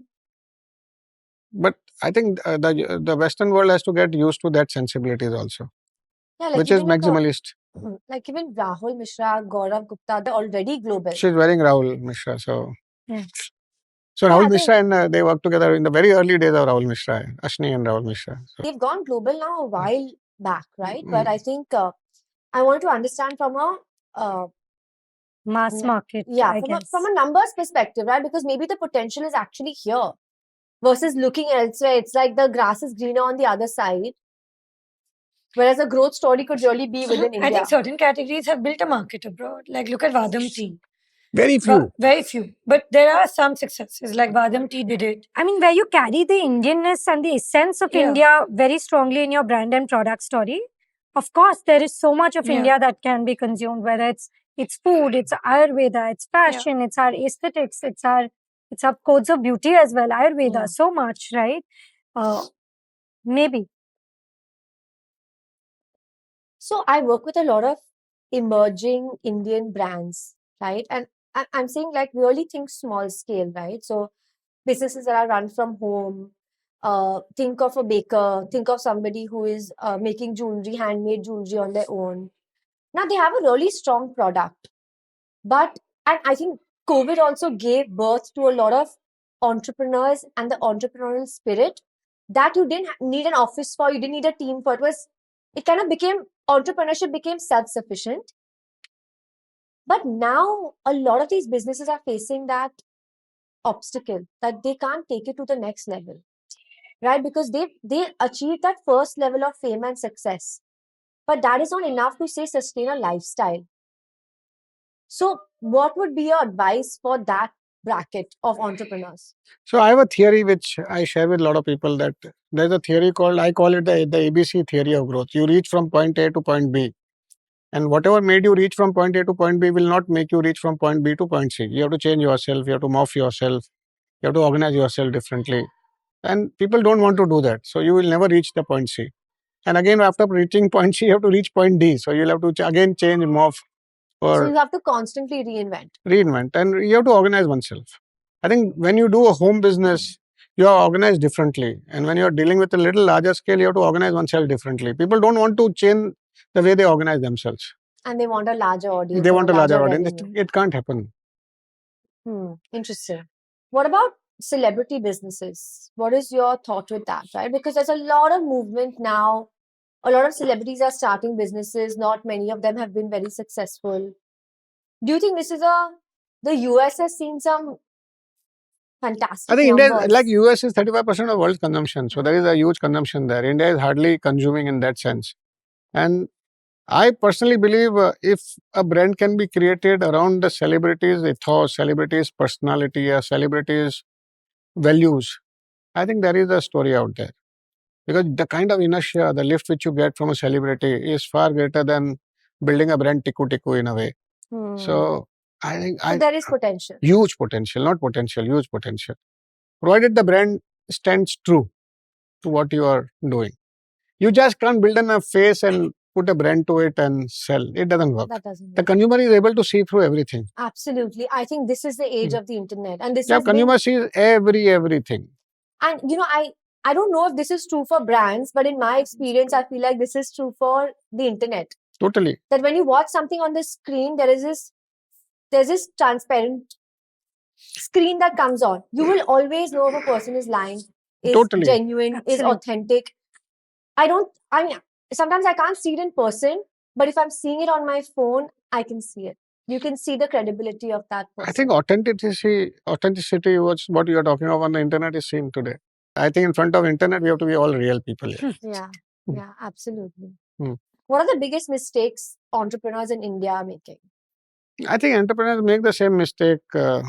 But I think the Western world has to get used to that sensibilities also, Yeah, which is maximalist. Like even Rahul Mishra, Gaurav Gupta, they're already global. She's wearing Rahul Mishra, so. Yeah. So Rahul Mishra and they worked together in the very early days of Rahul Mishra, Ashni and Rahul Mishra. So. They've gone global now a while back, right? But I think I want to understand from a mass market. Yeah, from a numbers perspective, right? Because maybe the potential is actually here versus looking elsewhere. It's like the grass is greener on the other side. Whereas a growth story could really be within India. I think certain categories have built a market abroad. Like look at Vadam tea. Very few. Very few. But there are some successes, like Vadam tea did it. I mean, where you carry the Indianness and the essence of India very strongly in your brand and product story. Of course, there is so much of India that can be consumed, whether it's food, it's Ayurveda, it's fashion, it's our aesthetics, it's our codes of beauty as well, Ayurveda, so much, right? Maybe. So I work with a lot of emerging Indian brands, right? And I'm saying like really think small scale, right? So businesses that are run from home, think of a baker, think of somebody who is making jewelry, handmade jewelry on their own. Now they have a really strong product, and I think COVID also gave birth to a lot of entrepreneurs and the entrepreneurial spirit that you didn't need an office for, you didn't need a team for. Entrepreneurship became self-sufficient. But now a lot of these businesses are facing that obstacle that they can't take it to the next level, right? Because they achieved that first level of fame and success, but that is not enough to say sustain a lifestyle. So what would be your advice for that bracket of entrepreneurs? So I have a theory which I share with a lot of people, that there's a theory called, I call it the ABC theory of growth. You reach from point A to point B, and whatever made you reach from point A to point B will not make you reach from point B to point C. You have to change yourself, you have to morph yourself, you have to organize yourself differently. And people don't want to do that. So you will never reach the point C. And again, after reaching point C, you have to reach point D. So you'll have to again change, morph, So or you have to constantly reinvent. reinvent, and you have to organize oneself. I think when you do a home business, you are organized differently. And when you're dealing with a little larger scale, you have to organize oneself differently. People don't want to change the way they organize themselves. And they want a larger audience. They or want a larger audience. revenue. It can't happen. Interesting. What about celebrity businesses? What is your thought with that, right? Because there's a lot of movement now. A lot of celebrities are starting businesses. Not many of them have been very successful. Do you think this is the US has seen some fantastic I think India, numbers? like US is 35% of world consumption. So there is a huge consumption there. India is hardly consuming in that sense. And I personally believe if a brand can be created around the celebrities' ethos, celebrities' personality, or celebrities' values, I think there is a story out there. Because the kind of inertia, the lift which you get from a celebrity is far greater than building a brand tiku in a way. So I think So there is potential. Huge potential, not potential, huge potential. Provided the brand stands true to what you are doing. You just can't build a face and put a brand to it and sell. It doesn't work. That doesn't The work. consumer is able to see through everything. Absolutely. I think this is the age of the internet. And this Yeah, has been, consumer sees everything. and I don't know if this is true for brands, but in my experience, I feel like this is true for the internet. Totally. That when you watch something on the screen, there's this transparent screen that comes on. You will always know if a person is lying, is Totally. genuine, is Absolutely. authentic. I mean, sometimes I can't see it in person, but if I'm seeing it on my phone, I can see it. You can see the credibility of that person. I think authenticity was what you are talking about on the internet is seen today. I think in front of internet, we have to be all real people. Yeah, absolutely. Hmm. What are the biggest mistakes entrepreneurs in India are making? I think entrepreneurs make the same mistake. I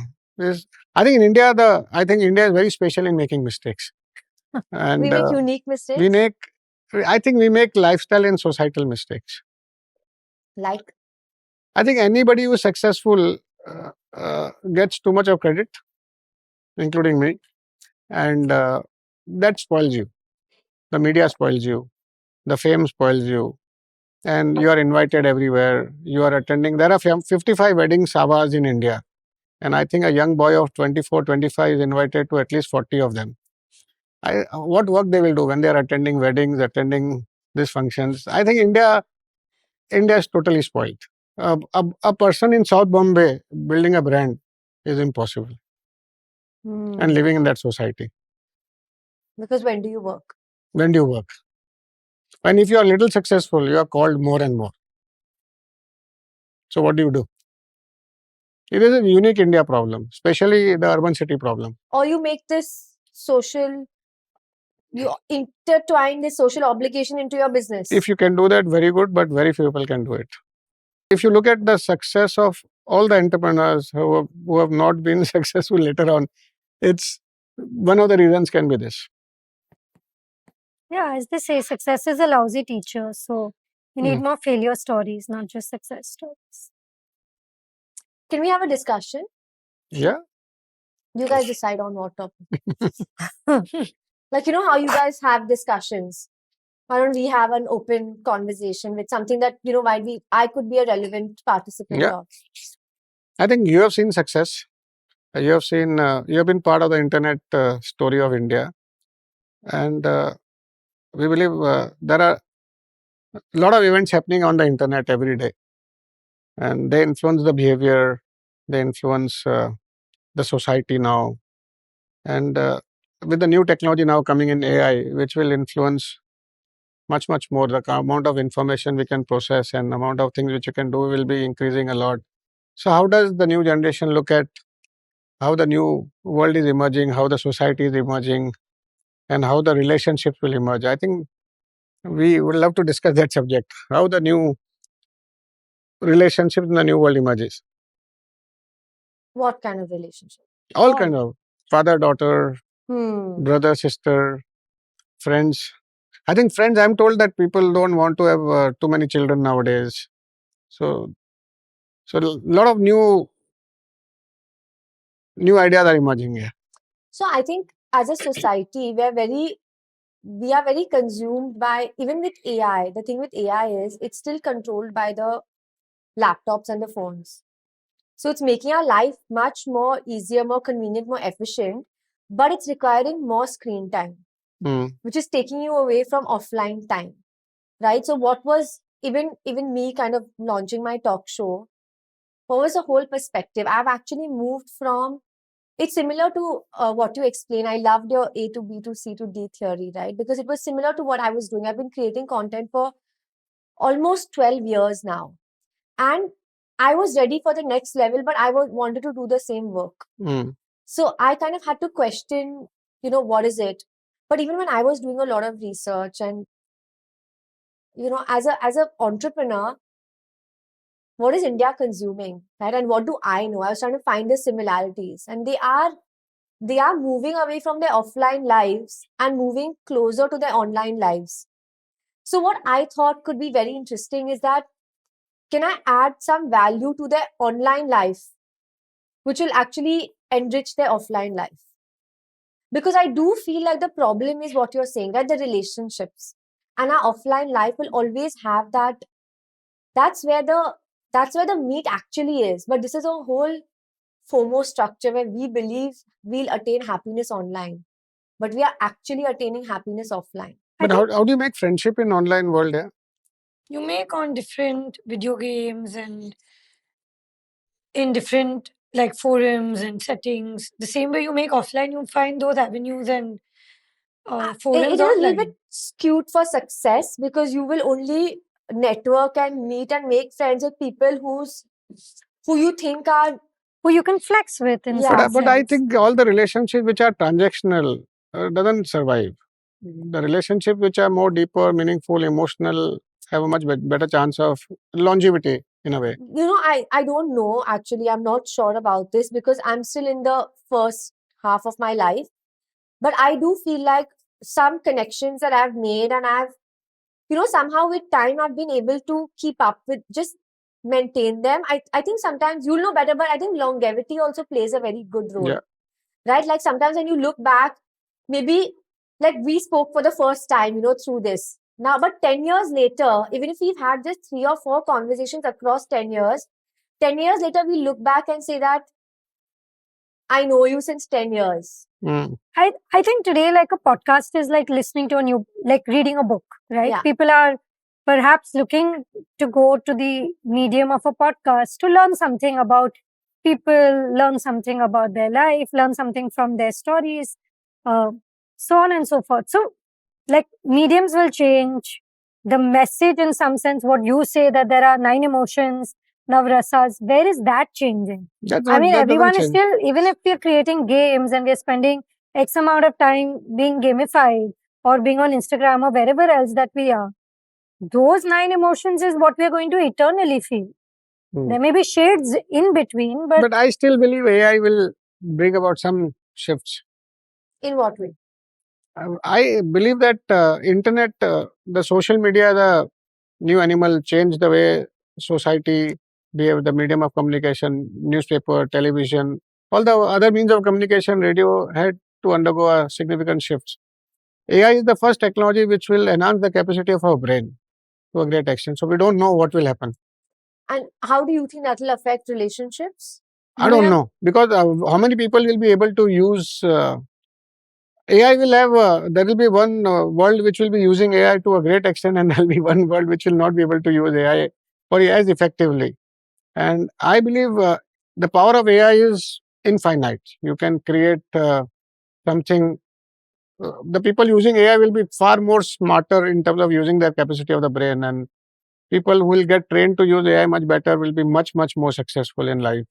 think India is very special in making mistakes. And We make unique mistakes. I think we make lifestyle and societal mistakes. Like? I think anybody who is successful gets too much of credit, including me, and that spoils you. The media spoils you. The fame spoils you. And you are invited everywhere. You are attending. There are 55 wedding savas in India. And I think a young boy of 24, 25 is invited to at least 40 of them. What work they will do when they are attending weddings, attending these functions? I think India is totally spoiled. A person in South Bombay building a brand is impossible. And living in that society. Because when do you work? When do you work? And if you are little successful, you are called more and more. So what do you do? It is a unique India problem, especially the urban city problem. Or you make this you intertwine this social obligation into your business. If you can do that, very good, but very few people can do it. If you look at the success of all the entrepreneurs who have not been successful later on, it's one of the reasons can be this. Yeah, as they say, success is a lousy teacher. So you need more failure stories, not just success stories. Can we have a discussion? Yeah. You guys decide on what topic. Like, you know how you guys have discussions. Why don't we have an open conversation with something that, I could be a relevant participant of? I think you have seen success. You have seen, you have been part of the internet story of India. And we believe there are a lot of events happening on the internet every day. And they influence the behavior, they influence the society now. And with the new technology now coming in AI, which will influence much more, the amount of information we can process and amount of things which you can do will be increasing a lot. So how does the new generation look at how the new world is emerging, how the society is emerging, and how the relationships will emerge? I think we would love to discuss that subject. How the new relationships in the new world emerges. What kind of relationship? All kind of father, daughter, brother, sister, friends. I think friends. I'm told that people don't want to have too many children nowadays. So a lot of new ideas are emerging here. So I think as a society, we are very consumed by, even with AI. The thing with AI is it's still controlled by the laptops and the phones. So it's making our life much more easier, more convenient, more efficient, but it's requiring more screen time, which is taking you away from offline time, right? So what was even me kind of launching my talk show, what was the whole perspective? I've actually moved from, it's similar to what you explain. I loved your A to B to C to D theory, right? Because it was similar to what I was doing. I've been creating content for almost 12 years now. And I was ready for the next level, but I wanted to do the same work. So I kind of had to question, what is it? But even when I was doing a lot of research and, as an entrepreneur, what is India consuming, right? And what do I know? I was trying to find the similarities, and they are moving away from their offline lives and moving closer to their online lives. So what I thought could be very interesting is that, can I add some value to their online life, which will actually enrich their offline life? Because I do feel like the problem is what you're saying, right? The relationships. And our offline life will always have that. That's where the meat actually is. But this is a whole FOMO structure where we believe we'll attain happiness online, but we are actually attaining happiness offline. But how do you make friendship in online world? Yeah? You make on different video games and in different like forums and settings. The same way you make offline, you find those avenues and forums It is a online. little bit skewed for success because you will only network and meet and make friends with people who you think are, who you can flex with in Yeah. some But I sense. think all the relationships which are transactional doesn't survive. The relationships which are more deeper, meaningful, emotional have a much better chance of longevity in a way. I don't know, actually. I'm not sure about this because I'm still in the first half of my life. But I do feel like some connections that I've made, and I've, somehow with time, I've been able to keep up with, just maintain them. I think sometimes you'll know better, but I think longevity also plays a very good role. Yeah. Right? Like sometimes when you look back, maybe like we spoke for the first time, through this. Now, but 10 years later, even if we've had just 3 or 4 conversations across 10 years, 10 years later, we look back and say that I know you since 10 years. I think today, like a podcast is like listening to like reading a book, right? Yeah. People are perhaps looking to go to the medium of a podcast to learn something about people, learn something about their life, learn something from their stories, so on and so forth. So, like mediums will change. The message, in some sense, what you say that there are 9 emotions, navrasas, where is that changing? Everyone is still, even if we're creating games and we're spending X amount of time being gamified or being on Instagram or wherever else that we are, those 9 emotions is what we're going to eternally feel. There may be shades in between, but I still believe AI will bring about some shifts. In what way? I believe that internet, the social media, the new animal changed the way society behave, the medium of communication, newspaper, television, all the other means of communication, radio had to undergo a significant shifts. AI is the first technology which will enhance the capacity of our brain to a great extent. So we don't know what will happen. And how do you think that will affect relationships? I don't know, because how many people will be able to use AI will have, there will be one world which will be using AI to a great extent, and there will be one world which will not be able to use AI or AI effectively. And I believe the power of AI is infinite. You can create something. The people using AI will be far more smarter in terms of using their capacity of the brain, and people who will get trained to use AI much better will be much more successful in life.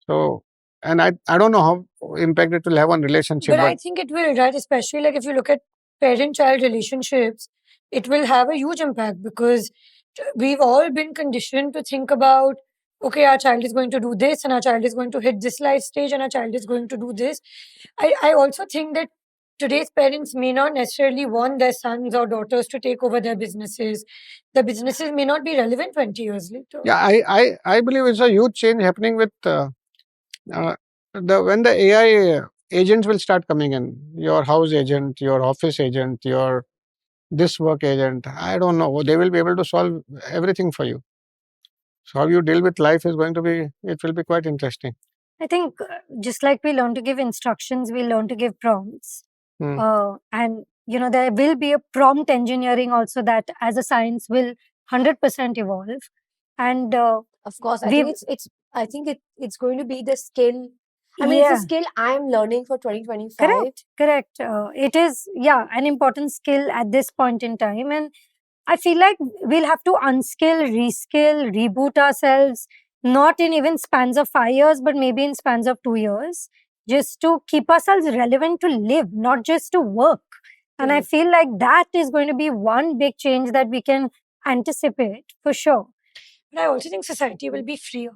So, and I don't know how impact it will have on relationship, But I think it will, right? Especially like if you look at parent-child relationships, it will have a huge impact because we've all been conditioned to think about, okay, our child is going to do this and our child is going to hit this life stage and our child is going to do this. I also think that today's parents may not necessarily want their sons or daughters to take over their businesses. The businesses may not be relevant 20 years later. yeah, I believe it's a huge change happening with when the AI agents will start coming in, your house agent, your office agent, your this work agent. I don't know. They will be able to solve everything for you. So how you deal with life is going to be. It will be quite interesting. I think just like we learn to give instructions, we learn to give prompts. Hmm. And there will be a prompt engineering also that as a science will 100% evolve. And Of course, I think it's going to be the skill. I mean, it's a skill I'm learning for 2025. Correct. It is, an important skill at this point in time. And I feel like we'll have to unskill, reskill, reboot ourselves, not in even spans of 5 years, but maybe in spans of 2 years, just to keep ourselves relevant to live, not just to work. And I feel like that is going to be one big change that we can anticipate for sure. But I also think society will be freer.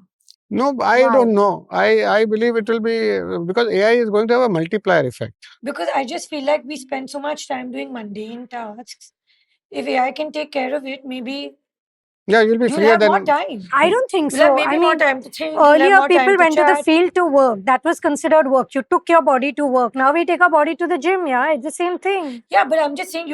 No, I don't know. I believe it will be because AI is going to have a multiplier effect. Because I just feel like we spend so much time doing mundane tasks. If AI can take care of it, maybe you'll be freer have than more time. I don't think You'll have so. maybe I more mean, time to think. earlier people went to the field to work. That was considered work. You took your body to work. Now we take our body to the gym. Yeah, it's the same thing. Yeah, but I'm just saying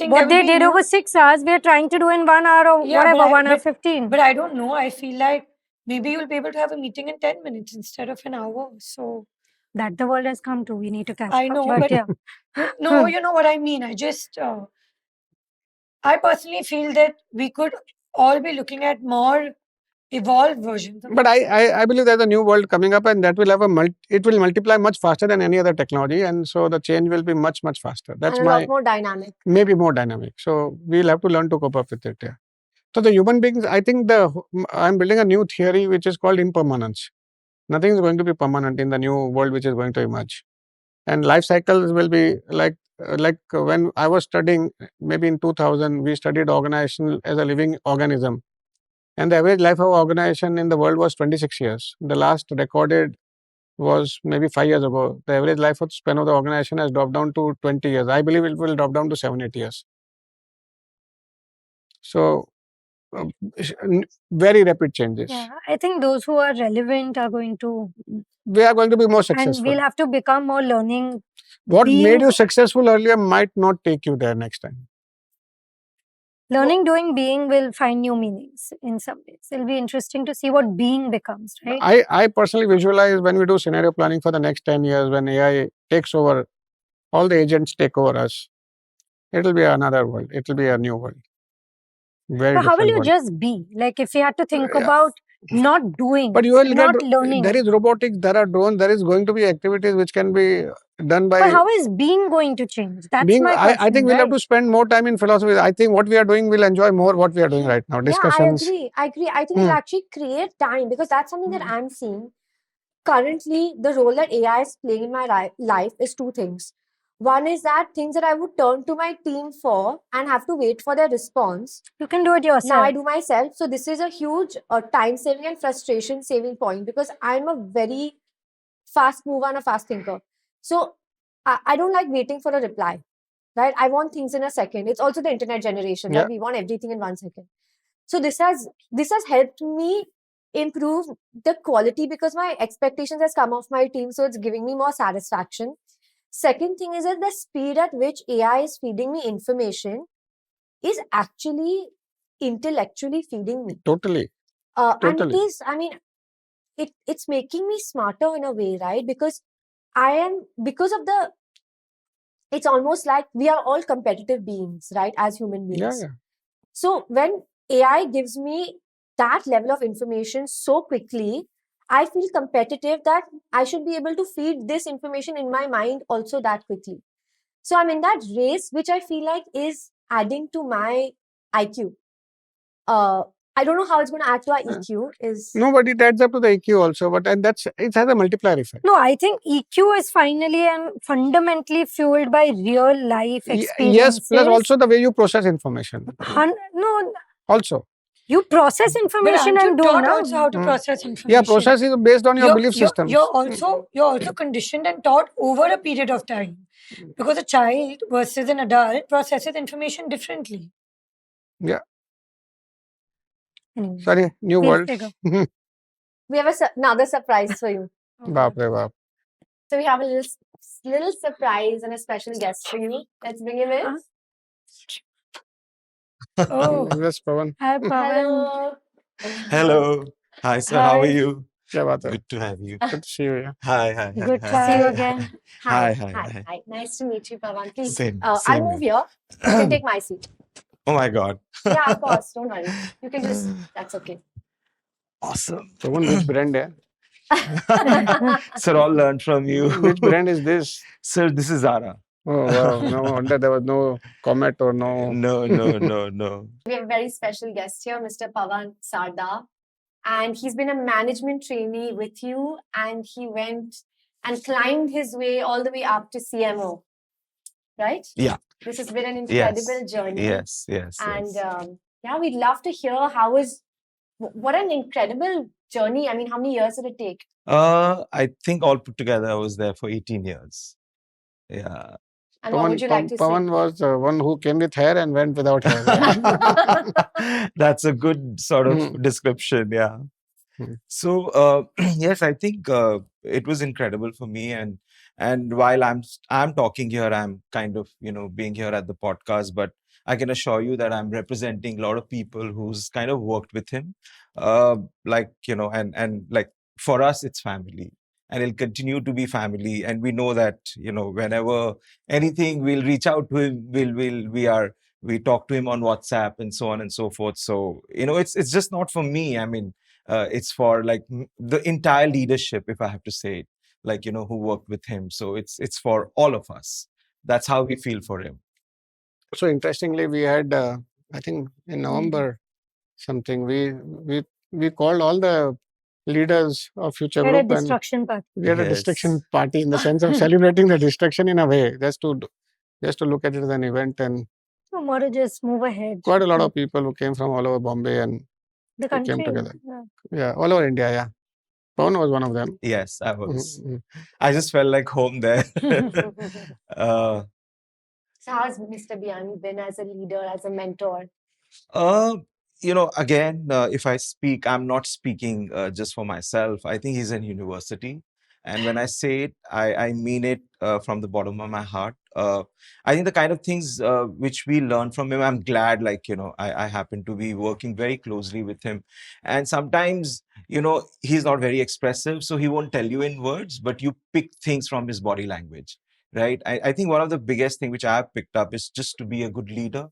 What they did over 6 hours, we are trying to do in 1 hour or whatever, 1 hour 15. But I don't know. I feel like maybe you'll be able to have a meeting in 10 minutes instead of an hour. So that the world has come to. We need to catch up. I know, but yeah. No, you know what I mean. I personally feel that we could all be looking at more evolved versions. But I believe there's a new world coming up, and that will have it will multiply much faster than any other technology, and so the change will be much faster. That's and a lot more dynamic. Maybe more dynamic. So we'll have to learn to cope up with it. Yeah. So the human beings, I think I'm building a new theory which is called impermanence. Nothing is going to be permanent in the new world which is going to emerge, and life cycles will be like when I was studying, maybe in 2000, we studied organization as a living organism. And the average life of organization in the world was 26 years. The last recorded was maybe 5 years ago. The average life of span of the organization has dropped down to 20 years. I believe it will drop down to 7-8 years. So, very rapid changes. Yeah, I think those who are relevant are going to... We are going to be more successful. And we'll have to become more learning. What made you successful earlier might not take you there next time. Learning, doing, being will find new meanings in some ways. It'll be interesting to see what being becomes, right? I personally visualize when we do scenario planning for the next 10 years, when AI takes over, all the agents take over us, it'll be another world. It'll be a new world. Very but how will you world. Just be? Like if you had to think about not doing, but you will not learning. There is robotics, there are drones, there is going to be activities which can be done by... But how is being going to change? That's my question, I think we'll have to spend more time in philosophy. I think what we are doing, we'll enjoy more what we are doing right now. Discussions. Yeah, I agree. I think it'll actually create time because that's something that I'm seeing. Currently, the role that AI is playing in my life is two things. One is that things that I would turn to my team for and have to wait for their response. You can do it yourself. Now I do myself. So this is a huge time saving and frustration saving point because I'm a very fast mover and a fast thinker. So I don't like waiting for a reply, right? I want things in a second. It's also the internet generation, right? We want everything in 1 second. So this has helped me improve the quality because my expectations has come off my team. So it's giving me more satisfaction. Second thing is that the speed at which AI is feeding me information is actually intellectually feeding me. Totally. And it is, I mean, it's making me smarter in a way, right? Because it's almost like we are all competitive beings, right? As human beings. Yeah. So when AI gives me that level of information so quickly, I feel competitive that I should be able to feed this information in my mind also that quickly. So I'm in that race, which I feel like is adding to my IQ. I don't know how it's going to add to our EQ. No, but it adds up to the EQ also. But and that's it has a multiplier effect. No, I think EQ is finally and fundamentally fueled by real life Yes, experiences. plus also the way you process information. No, Also, you process But information aren't you and do taught na? also how to process information? yeah, process is based on your belief systems. You're also conditioned and taught over a period of time, because a child versus an adult processes information differently. Yeah. Anyway, Sorry, new we'll world. figure. We have another surprise for you. Baap re baap. So we have a little surprise and a special guest for you. Let's bring him in. Oh, Yes, Pawan. hi, Pawan. Hello. Hello. Hi, sir. How are Hi. you? Kya baat hai? Good to have you. Good to see you. Yeah. Hi, hi, hi. Good hi, to see you hi, again. Hi, Hi. hi, hi. Nice to meet you, Pawan. Please, Same, I'll same move here. here. You can take my seat. Oh my God. Yeah, of course. Don't worry. You can just. That's okay. Awesome. Pawan, which brand hai? Sir, all learned from you. Which brand is this? Sir, this is Zara. Oh wow! No wonder there was no comment or no. No. We have a very special guest here, Mr. Pawan Sarda. And he's been a management trainee with you, and he went and climbed his way all the way up to CMO, right? Yeah. This has been an incredible journey. Yes. And yeah, we'd love to hear what an incredible journey. I mean, how many years did it take? I think all put together, I was there for 18 years. Yeah. And what would you like to Pawan was one who came with hair and went without hair. That's a good sort of description. Yeah. So yes, I think it was incredible for me, and while I'm talking here, I'm kind of being here at the podcast, but I can assure you that I'm representing a lot of people who's kind of worked with him, and like for us, it's family, and it'll continue to be family, and we know that whenever anything, we'll reach out to him, we talk to him on WhatsApp and so on and so forth. So it's just not for me. I mean. It's for like the entire leadership, if I have to say it, like who worked with him. So it's for all of us. That's how we feel for him. So interestingly, we had I think in November something we called all the leaders of Future We had a Group and destruction party. we had a Yes. destruction party in the sense of celebrating the destruction in a way, just to look at it as an event, and Tomorrow, just move ahead. quite a lot of people who came from all over Bombay and The we came country. together. Yeah. Yeah, all over India. Yeah, Pawan was one of them. Yes, I was. Mhm. I just felt like home there. uh, So how's Mr. Biyani been as a leader, as a mentor? Again, if I speak, I'm not speaking just for myself. I think he's in university. And when I say it, I mean it from the bottom of my heart. I think the kind of things which we learn from him, I'm glad, I happen to be working very closely with him. And sometimes, he's not very expressive, so he won't tell you in words, but you pick things from his body language, right? I think one of the biggest thing which I've picked up is just to be a good leader.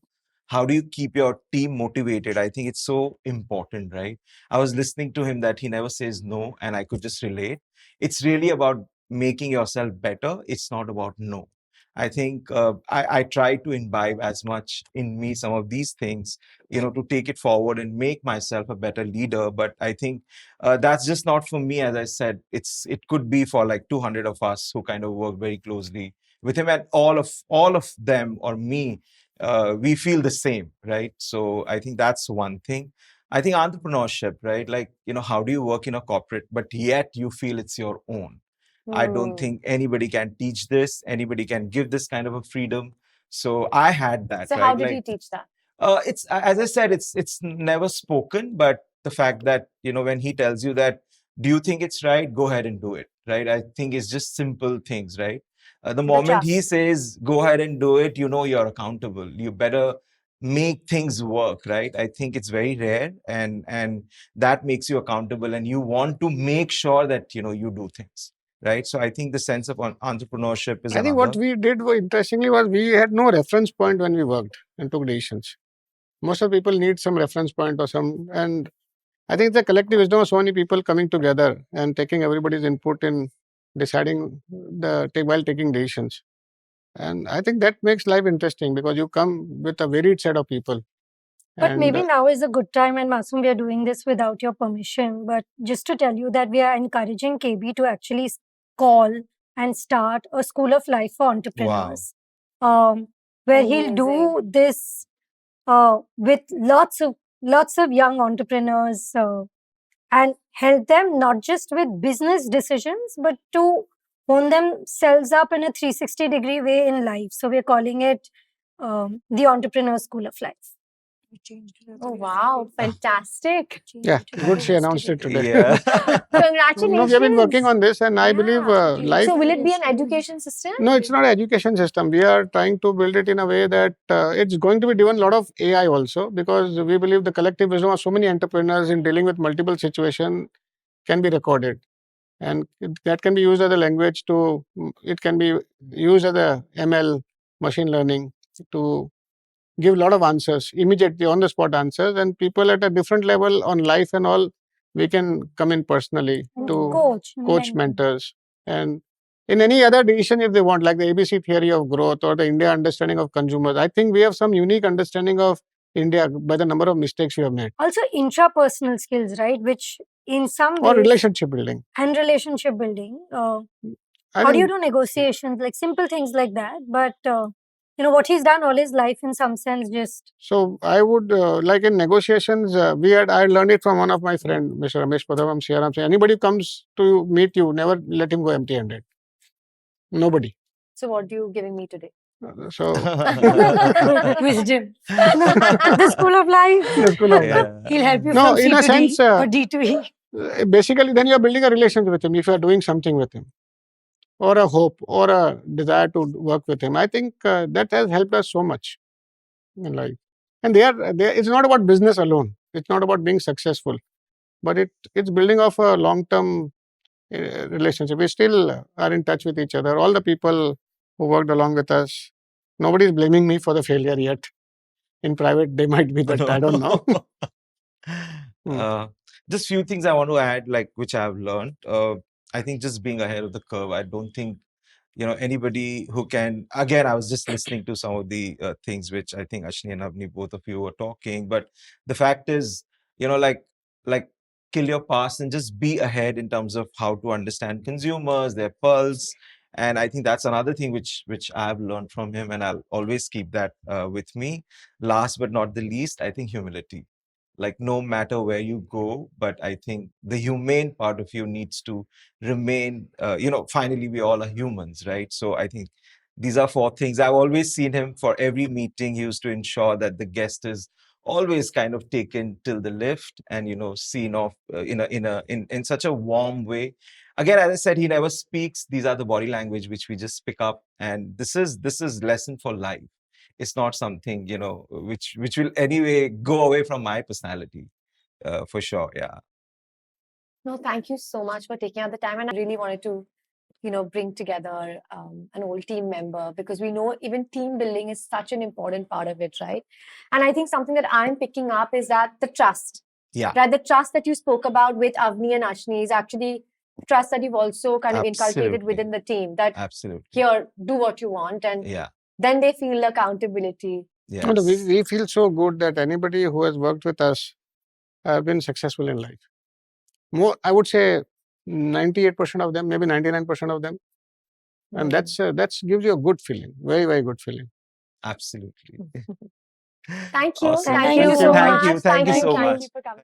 How do you keep your team motivated? I think it's so important, right? I was listening to him that he never says no, and I could just relate. It's really about making yourself better. It's not about no. I think I try to imbibe as much in me some of these things, to take it forward and make myself a better leader. But I think that's just not for me. As I said, it could be for like 200 of us who kind of work very closely with him, and all of them or me, we feel the same, right? So I think that's one thing. I think entrepreneurship, right? Like, how do you work in a corporate, but yet you feel it's your own? I don't think anybody can teach this. Anybody can give this kind of a freedom. So I had that. So right? how did he teach that? It's, as I said, it's never spoken, but the fact that when he tells you that, do you think it's right? Go ahead and do it, right? I think it's just simple things, right? The moment he trust. says go ahead and do it, you're accountable. You better make things work, right? I think it's very rare, and that makes you accountable, and you want to make sure that you do things, right? So I think the sense of entrepreneurship is I think what we did interestingly was we had no reference point when we worked and took decisions. Most of people need some reference point or some, and I think the collective wisdom of so many people coming together and taking everybody's input in deciding while taking decisions. And I think that makes life interesting because you come with a varied set of people But And, maybe now is a good time, and Masoom, we are doing this without your permission. But just to tell you that we are encouraging KB to actually call and start a school of life for entrepreneurs, where he'll do this with lots of young entrepreneurs and help them not just with business decisions, but to hone themselves up in a 360-degree way in life. So we're calling it the Entrepreneur School of Life. Oh, wow. Fantastic. yeah, good she announced it today. Yeah. Congratulations. No, we have been working on this, and I believe life. So will it be an education system? No, it's not an education system. We are trying to build it in a way that it's going to be driven a lot of AI also, because we believe the collective wisdom of so many entrepreneurs in dealing with multiple situations can be recorded. And that can be used as a language to, it can be used as a ML, machine learning, to give a lot of answers, immediately on the spot answers, and people at a different level on life and all, we can come in personally to coach mentors. And in any other decision, if they want, like the ABC theory of growth or the India understanding of consumers, I think we have some unique understanding of India by the number of mistakes we have made. Also, intrapersonal skills, right? Which in some Or ways, relationship building. and relationship building. I How do mean, you do negotiations? Like simple things like that. But what he's done all his life in some sense, just so I would like in negotiations, I learned it from one of my friend, Mr. Ramesh Padavam Siaram. Anybody comes to meet you, never let him go empty-handed. Nobody. So what are you giving me today? So wisdom. The school of life. the school of Yeah. He'll help you No, from C in a to sense, D or D to E. basically then you are building a relationship with him if you are doing something with him, or a hope or a desire to work with him. I think that has helped us so much in life. And it's not about business alone. It's not about being successful, but it's building of a long-term relationship. We still are in touch with each other. All the people who worked along with us, nobody is blaming me for the failure yet. In private, they might be, but I don't know. Just few things I want to add, like which I've learned. I think just being ahead of the curve. I don't think anybody who can. Again, I was just listening to some of the things which I think Ashni and Avni, both of you, were talking. But the fact is, like kill your past and just be ahead in terms of how to understand consumers, their pulse. And I think that's another thing which I've learned from him, and I'll always keep that with me. Last but not the least, I think humility. Like no matter where you go, but I think the humane part of you needs to remain. Finally, we all are humans, right? So I think these are 4 things. I've always seen him for every meeting. He used to ensure that the guest is always kind of taken till the lift and seen off in such a warm way. Again, as I said, he never speaks. These are the body language which we just pick up, and this is lesson for life. It's not something which will anyway go away from my personality, for sure. Yeah. No, thank you so much for taking out the time, and I really wanted to bring together an old team member, because we know even team building is such an important part of it, right? And I think something that I'm picking up is that the trust. Yeah. Right, the trust that you spoke about with Avni and Ashni is actually trust that you've also kind of inculcated within the team. That absolutely, here, do what you want, and yeah, then they feel accountability. Yes. No, we feel so good that anybody who has worked with us have been successful in life. More, I would say 98% of them, maybe 99% of them. And that's gives you a good feeling, very, very good feeling. Absolutely. Thank you. Awesome. Thank you so much. Thank you so much. For coming.